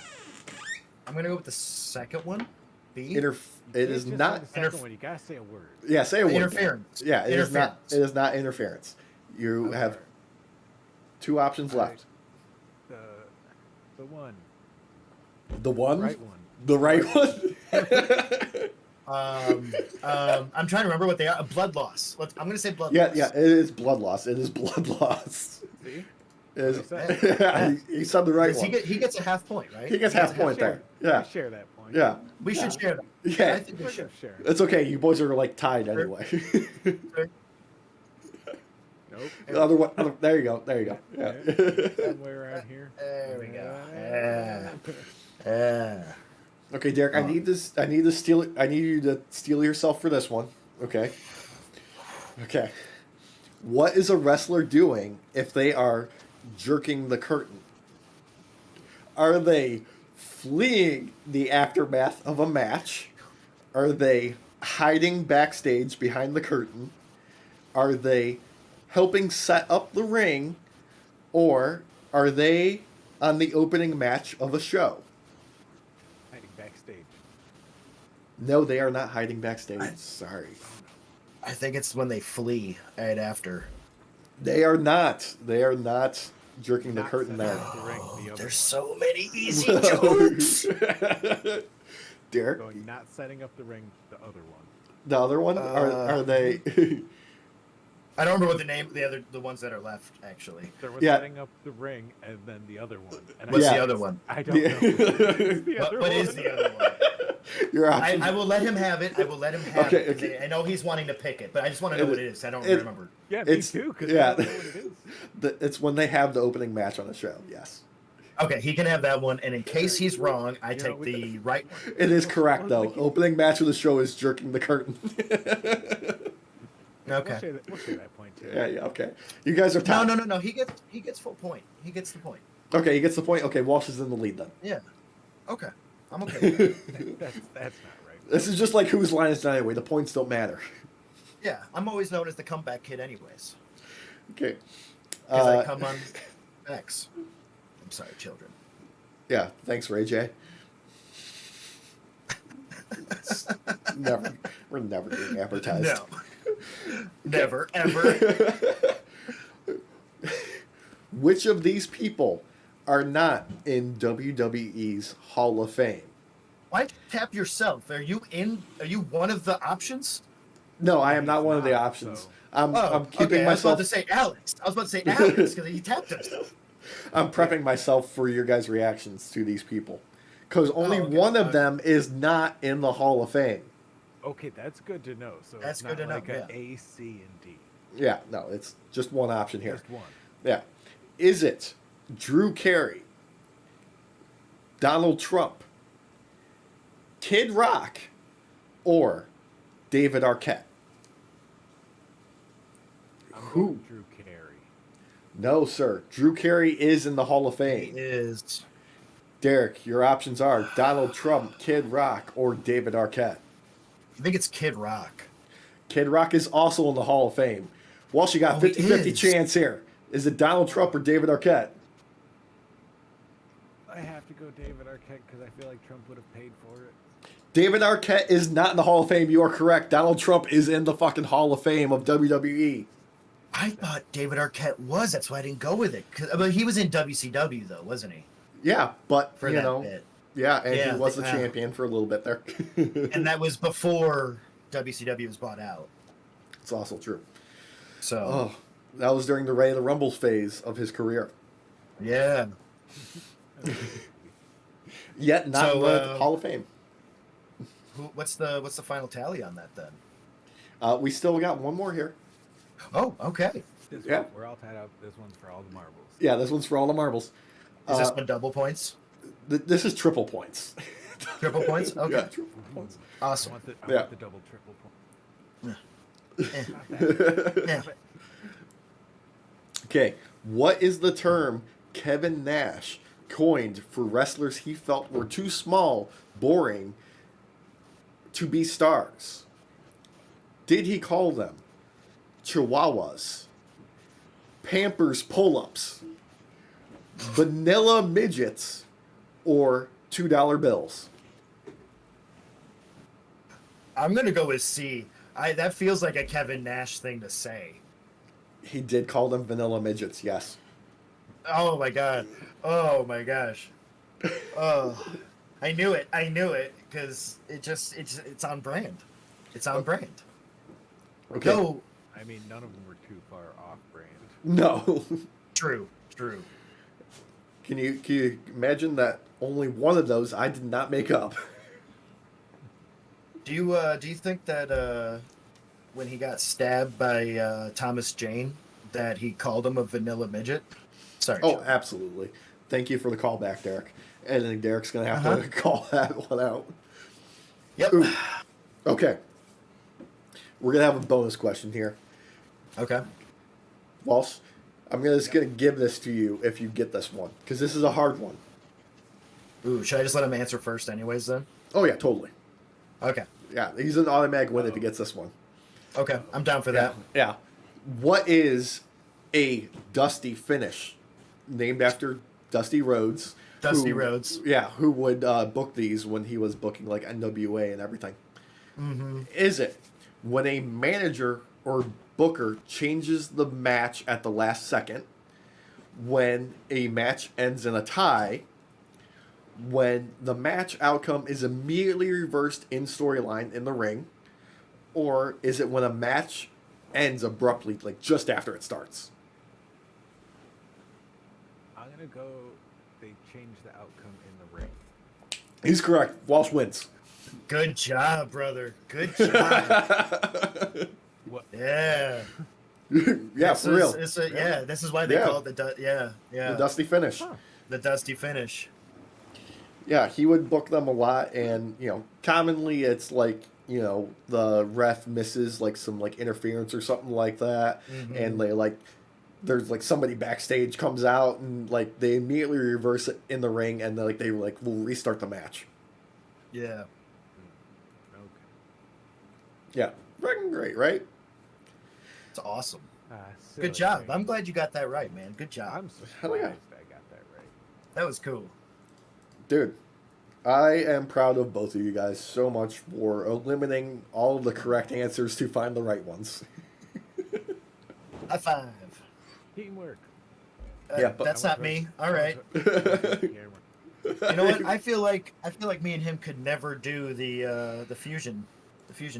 Speaker 3: I'm gonna go with the second one. B.
Speaker 1: It is
Speaker 2: Just
Speaker 1: not.
Speaker 2: on the second one, you gotta say a word.
Speaker 1: Yeah, say a word.
Speaker 3: Interference.
Speaker 1: Yeah, it is not.
Speaker 3: Interference.
Speaker 1: It is not interference. You
Speaker 2: Okay.
Speaker 1: have two options left.
Speaker 2: The one.
Speaker 1: The one.
Speaker 2: Right one.
Speaker 1: The right one.
Speaker 3: I'm trying to remember what they are. Blood loss. I'm gonna say blood
Speaker 1: Yeah,
Speaker 3: loss.
Speaker 1: yeah. It is blood loss. It is blood loss.
Speaker 2: See?
Speaker 1: It is,
Speaker 2: What
Speaker 1: yeah, he said the right
Speaker 3: Because
Speaker 1: one.
Speaker 3: he gets a half point, right?
Speaker 1: He gets half point
Speaker 2: Share-
Speaker 1: there. Yeah,
Speaker 2: We share that point.
Speaker 1: yeah,
Speaker 3: We should share that.
Speaker 1: yeah.
Speaker 3: I think we
Speaker 2: We're
Speaker 3: should.
Speaker 2: gonna share.
Speaker 1: It's okay. You boys are like tied anyway.
Speaker 2: Nope.
Speaker 1: The other one. There you go. There you go. Yeah.
Speaker 2: Somewhere around here.
Speaker 3: There we go. Yeah.
Speaker 1: Okay, Derek. I need this. I need you to steal yourself for this one. Okay. Okay. What is a wrestler doing if they are jerking the curtain? Are they fleeing the aftermath of a match? Are they hiding backstage behind the curtain? Are they helping set up the ring? Or are they on the opening match of a show?
Speaker 2: Hiding backstage.
Speaker 1: No, they are not hiding backstage. Sorry.
Speaker 3: I think it's when they flee right after.
Speaker 1: They are not. They are not jerking the
Speaker 2: Not
Speaker 1: curtain
Speaker 2: setting
Speaker 1: there.
Speaker 2: up the ring, the other
Speaker 3: There's
Speaker 2: one.
Speaker 3: so many easy jokes.
Speaker 1: Derek,
Speaker 2: Going not setting up the ring, the other one.
Speaker 1: the other one are they?
Speaker 3: I don't remember what the ones that are left actually.
Speaker 2: There was
Speaker 1: Yeah.
Speaker 2: setting up the ring and then the other one. And
Speaker 3: What's
Speaker 1: Yeah.
Speaker 3: the other one?
Speaker 2: I don't know. The other
Speaker 3: What is
Speaker 2: one.
Speaker 3: the other one?
Speaker 1: Your options.
Speaker 3: I will let him have it. I will let him have
Speaker 1: Okay,
Speaker 3: it.
Speaker 1: okay.
Speaker 3: I know he's wanting to pick it, but I just want to know what it is. I don't remember.
Speaker 2: Yeah, me
Speaker 1: It's-
Speaker 2: too, because
Speaker 1: yeah.
Speaker 2: I don't know what it is.
Speaker 1: It's when they have the opening match on the show. Yes,
Speaker 3: Okay, he can have that one, and in case he's wrong, I
Speaker 2: You know,
Speaker 3: take
Speaker 2: we-
Speaker 3: the right one.
Speaker 1: it is correct though. Opening match of the show is jerking the curtain.
Speaker 3: Okay.
Speaker 2: We'll share that point too.
Speaker 1: Yeah. Okay. You guys are tied.
Speaker 3: No. He gets full point. He gets the point.
Speaker 1: Okay, he gets the point. Okay, Walsh is in the lead then.
Speaker 3: Yeah. Okay. I'm okay with that.
Speaker 2: That's not right.
Speaker 1: This is just like whose line is not anyway. The points don't matter.
Speaker 3: Yeah, I'm always known as the comeback kid, anyways,
Speaker 1: Okay.
Speaker 3: because I come on X. I'm sorry, children.
Speaker 1: Yeah. Thanks, Ray J. We're never getting advertised.
Speaker 3: No. Never, ever.
Speaker 1: Which of these people are not in WWE's Hall of Fame?
Speaker 3: Why tap yourself? Are you one of the options?
Speaker 1: No, I am not
Speaker 2: He's
Speaker 1: one of the
Speaker 2: not,
Speaker 1: options.
Speaker 2: so-
Speaker 1: I'm keeping
Speaker 3: okay.
Speaker 1: myself.
Speaker 3: I was about to say Alex. Because he tapped himself.
Speaker 1: I'm prepping myself for your guys' reactions to these people, because only
Speaker 3: okay.
Speaker 1: one of them is not in the Hall of Fame.
Speaker 2: Okay, that's good to know. So
Speaker 3: That's
Speaker 2: it's not
Speaker 3: good to know,
Speaker 2: like a
Speaker 3: yeah.
Speaker 2: A, C, and D.
Speaker 1: Yeah, no, it's just one option here.
Speaker 2: Just one.
Speaker 1: Yeah, is it Drew Carey, Donald Trump, Kid Rock, or David Arquette?
Speaker 2: I'm
Speaker 1: Who?
Speaker 2: going Drew Carey.
Speaker 1: No, sir. Drew Carey is in the Hall of
Speaker 3: He
Speaker 1: Fame.
Speaker 3: is.
Speaker 1: Derek, your options are Donald Trump, Kid Rock, or David Arquette.
Speaker 3: I think it's Kid Rock.
Speaker 1: Kid Rock is also in the Hall of Fame. Walsh, you got
Speaker 3: Oh, he
Speaker 1: 50-50
Speaker 3: is.
Speaker 1: chance here. Is it Donald Trump or David Arquette?
Speaker 2: I have to go David Arquette because I feel like Trump would have paid for it.
Speaker 1: David Arquette is not in the Hall of Fame. You are correct. Donald Trump is in the fucking Hall of Fame of WWE.
Speaker 3: I thought David Arquette was. That's why I didn't go with it. But he was in WCW though, wasn't he?
Speaker 1: Yeah, but
Speaker 3: For
Speaker 1: you
Speaker 3: that
Speaker 1: know,
Speaker 3: bit.
Speaker 1: yeah, and
Speaker 3: Yeah,
Speaker 1: he was the
Speaker 3: yeah.
Speaker 1: champion for a little bit there.
Speaker 3: And that was before WCW was bought out.
Speaker 1: It's also true.
Speaker 3: So
Speaker 1: Oh, that was during the Ray of the Rumbles phase of his career.
Speaker 3: yeah.
Speaker 1: Yet not
Speaker 3: So,
Speaker 1: in the Hall of Fame.
Speaker 3: What's the final tally on that then?
Speaker 1: We still got one more here.
Speaker 3: Oh, okay.
Speaker 1: Yeah.
Speaker 2: We're all tied up. This one's for all the marbles.
Speaker 1: Yeah, this one's for all the marbles.
Speaker 3: Is this one double points?
Speaker 1: This is triple points.
Speaker 3: Triple points? Okay.
Speaker 1: Yeah, triple points.
Speaker 2: I
Speaker 3: Awesome.
Speaker 2: want the, I
Speaker 1: Yeah.
Speaker 2: want the double, triple point.
Speaker 3: Yeah.
Speaker 1: Okay, what is the term Kevin Nash coined for wrestlers he felt were too small, boring to be stars? Did he call them Chihuahuas, Pampers pull-ups, vanilla midgets, or $2 bills?
Speaker 3: I'm gonna go with C. That feels like a Kevin Nash thing to say.
Speaker 1: He did call them vanilla midgets, yes.
Speaker 3: Oh my god. Oh my gosh. Oh, I knew it. I knew it because it's on brand. It's on brand.
Speaker 1: Okay.
Speaker 3: No,
Speaker 2: I mean, none of them were too far off brand.
Speaker 1: No.
Speaker 3: true.
Speaker 1: Can you imagine that only one of those I did not make up?
Speaker 3: Do you think that when he got stabbed by Thomas Jane that he called him a vanilla midget? Sorry.
Speaker 1: Oh,
Speaker 3: Joe.
Speaker 1: absolutely. Thank you for the call back, Derek. And then Derek's going to have
Speaker 3: Uh-huh.
Speaker 1: to call that one out.
Speaker 3: Yep.
Speaker 1: Ooh. Okay. We're going to have a bonus question here.
Speaker 3: Okay.
Speaker 1: Walsh, I'm just going to give this to you if you get this one, because this is a hard one.
Speaker 3: Ooh, should I just let him answer first anyways then?
Speaker 1: Oh, yeah, totally.
Speaker 3: Okay.
Speaker 1: Yeah, he's an automatic win if he gets this one.
Speaker 3: Okay. I'm down for that.
Speaker 1: Yeah. What is a Dusty finish named after Dusty Rhodes?
Speaker 3: Dusty Rhodes.
Speaker 1: Yeah, who would book these when he was booking like NWA and everything.
Speaker 3: Mm-hmm.
Speaker 1: Is it when a manager or booker changes the match at the last second, when a match ends in a tie, when the match outcome is immediately reversed in storyline in the ring, or is it when a match ends abruptly, like just after it starts?
Speaker 2: I'm gonna go. They changed the outcome in the ring.
Speaker 1: He's correct. Walsh wins.
Speaker 3: Good job, brother. Good job.
Speaker 2: What?
Speaker 3: Yeah.
Speaker 1: Yeah, for real.
Speaker 3: Yeah, this is why they
Speaker 1: Yeah.
Speaker 3: call it the
Speaker 1: The Dusty finish.
Speaker 2: Huh.
Speaker 3: the dusty finish.
Speaker 1: Yeah, he would book them a lot, and commonly it's like the ref misses like some like interference or something like that,
Speaker 3: Mhm.
Speaker 1: and there's like somebody backstage comes out and like they immediately reverse it in the ring, and they will restart the match.
Speaker 3: Yeah.
Speaker 2: Okay.
Speaker 1: Yeah, freaking great, right?
Speaker 3: It's awesome.
Speaker 2: Silly
Speaker 3: Good job.
Speaker 2: thing.
Speaker 3: I'm glad you got that right, man. Good job.
Speaker 2: I'm
Speaker 1: Hell yeah.
Speaker 2: surprised I got that right.
Speaker 3: That was cool.
Speaker 1: Dude, I am proud of both of you guys so much for eliminating all of the correct answers to find the right ones.
Speaker 3: High five.
Speaker 2: Teamwork.
Speaker 1: Yeah, but-
Speaker 3: That's not me. All right. You know what? I feel like me and him could never do the fusion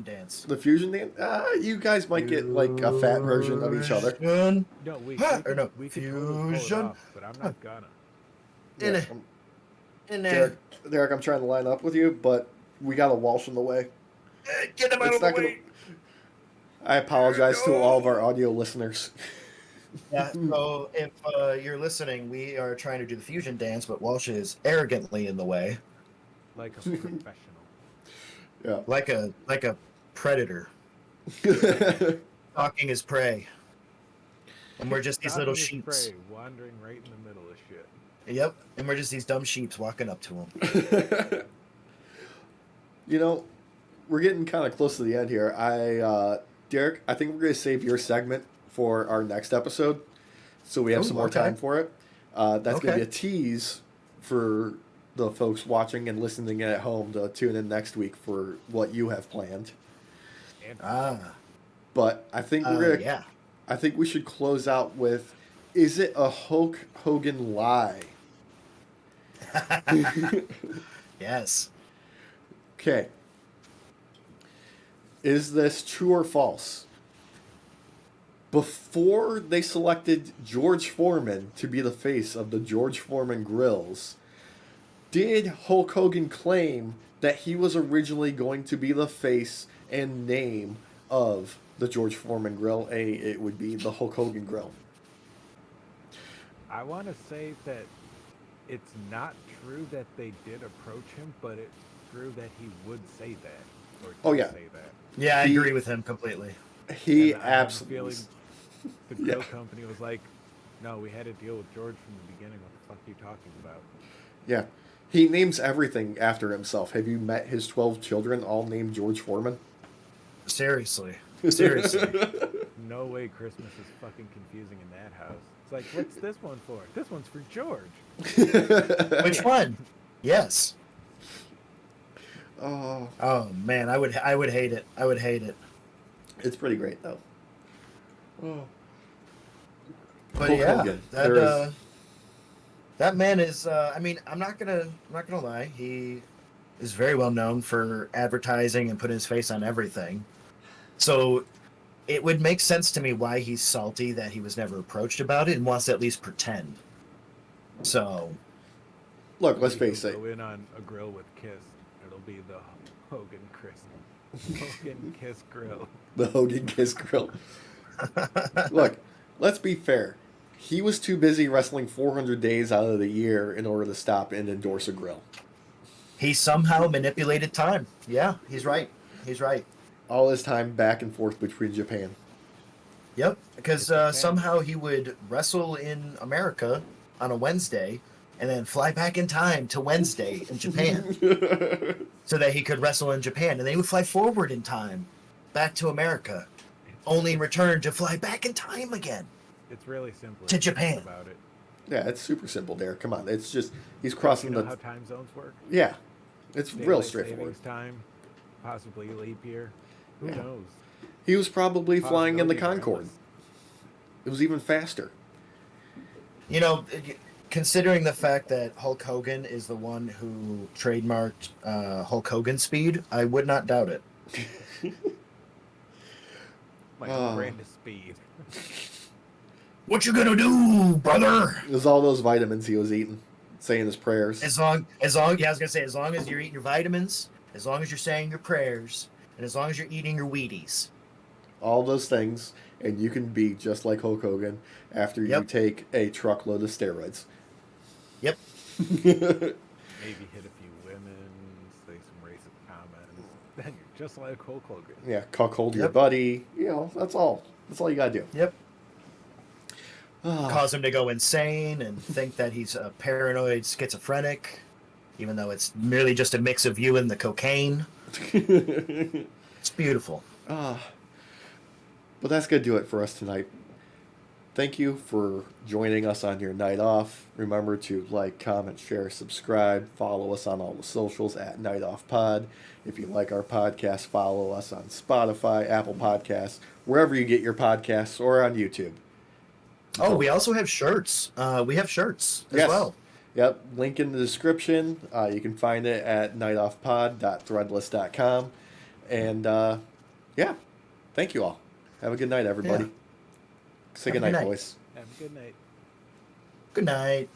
Speaker 3: dance.
Speaker 1: The fusion dance? You guys might get like a fat version of each other.
Speaker 3: Fusion.
Speaker 2: No, we
Speaker 3: Or
Speaker 2: could,
Speaker 3: no,
Speaker 2: we could totally pull it
Speaker 3: fusion.
Speaker 2: off, but I'm not gonna.
Speaker 3: In
Speaker 1: Yeah,
Speaker 3: it.
Speaker 1: I'm-
Speaker 3: In there.
Speaker 1: Derek, I'm trying to line up with you, but we got a Walsh in the way.
Speaker 3: Get him out
Speaker 1: It's
Speaker 3: of the
Speaker 1: not gonna.
Speaker 3: way.
Speaker 1: I apologize to all of our audio listeners.
Speaker 3: Yeah, so if you're listening, we are trying to do the fusion dance, but Walsh is arrogantly in the way,
Speaker 2: Like a professional.
Speaker 1: Yeah.
Speaker 3: like a predator stalking his prey. And we're just these
Speaker 2: Stopping
Speaker 3: little
Speaker 2: his
Speaker 3: sheeps.
Speaker 2: prey, wandering right in the middle of shit.
Speaker 3: Yep. And we're just these dumb sheeps walking up to him.
Speaker 1: You know, we're getting kind of close to the end here. Derek, I think we're going to save your segment for our next episode, so we have some more time for it. That's going to be a tease for the folks watching and listening at home to tune in next week for what you have planned. But I think we're gonna. I think we should close out with, is it a Hulk Hogan lie?
Speaker 3: Yes.
Speaker 1: Okay. Is this true or false? Before they selected George Foreman to be the face of the George Foreman Grills, did Hulk Hogan claim that he was originally going to be the face and name of the George Foreman Grill? It would be the Hulk Hogan Grill.
Speaker 2: I want to say that it's not true that they did approach him, but it's true that he would say that. Or say that.
Speaker 3: Yeah, I agree with him completely.
Speaker 1: He
Speaker 2: and
Speaker 1: absolutely.
Speaker 2: The grill company was like, no, we had to deal with George from the beginning. What the fuck are you talking about?
Speaker 1: Yeah. He names everything after himself. Have you met his 12 children, all named George Foreman?
Speaker 3: Seriously.
Speaker 2: No way Christmas is fucking confusing in that house. It's like, what's this one for? This one's for George.
Speaker 3: Which one? Yes.
Speaker 1: Oh.
Speaker 3: Oh man, I would hate it. I would hate it.
Speaker 1: It's pretty great though. Oh.
Speaker 3: But
Speaker 1: Hulk
Speaker 3: yeah,
Speaker 1: Hogan.
Speaker 3: That man is. I mean, I'm not gonna lie. He is very well known for advertising and putting his face on everything. So it would make sense to me why he's salty that he was never approached about it and wants to at least pretend. So,
Speaker 1: look, let's face it.
Speaker 2: Go in on a grill with Kiss. It'll be the Hogan Kiss Grill.
Speaker 1: The Hogan Kiss Grill. Look, let's be fair. He was too busy wrestling 400 days out of the year in order to stop and endorse a grill.
Speaker 3: He somehow manipulated time. Yeah, he's right. He's right.
Speaker 1: All his time back and forth between Japan.
Speaker 3: Yep, because somehow he would wrestle in America on a Wednesday and then fly back in time to Wednesday in Japan so that he could wrestle in Japan. And then he would fly forward in time back to America, only in return to fly back in time again.
Speaker 2: It's really simple
Speaker 3: to Japan.
Speaker 2: About it.
Speaker 1: Yeah, it's super simple, Derek. Come on. It's just, he's crossing
Speaker 2: how time zones work?
Speaker 1: Yeah. It's
Speaker 2: Daylight
Speaker 1: real straightforward.
Speaker 2: Savings time, possibly leap year. Who knows?
Speaker 1: He was probably flying in the Concorde. It was even faster.
Speaker 3: You know, considering the fact that Hulk Hogan is the one who trademarked Hulk Hogan speed, I would not doubt it.
Speaker 2: My brand is speed.
Speaker 3: What you gonna do, brother?
Speaker 1: It was all those vitamins he was eating, saying his prayers.
Speaker 3: As long, yeah, I was gonna say, as long as you're eating your vitamins, as long as you're saying your prayers, and as long as you're eating your Wheaties.
Speaker 1: All those things, and you can be just like Hulk Hogan after you take a truckload of steroids.
Speaker 3: Yep.
Speaker 2: Maybe hit a few women, say some racist comments. Then you're just like Hulk Hogan.
Speaker 1: Yeah, cuckold your buddy. You know, that's all. That's all you gotta do.
Speaker 3: Yep. Cause him to go insane and think that he's a paranoid schizophrenic, even though it's merely just a mix of you and the cocaine. It's beautiful.
Speaker 1: But that's going to do it for us tonight. Thank you for joining us on your night off. Remember to like, comment, share, subscribe. Follow us on all the socials at Night Off Pod. If you like our podcast, follow us on Spotify, Apple Podcasts, wherever you get your podcasts, or on YouTube.
Speaker 3: Oh, we also have shirts. We have shirts as well.
Speaker 1: Yep, link in the description. You can find it at nightoffpod.threadless.com. And, yeah, thank you all. Have a good night, everybody.
Speaker 3: Yeah.
Speaker 1: Say good night, boys.
Speaker 2: Have a good night.
Speaker 3: Good night.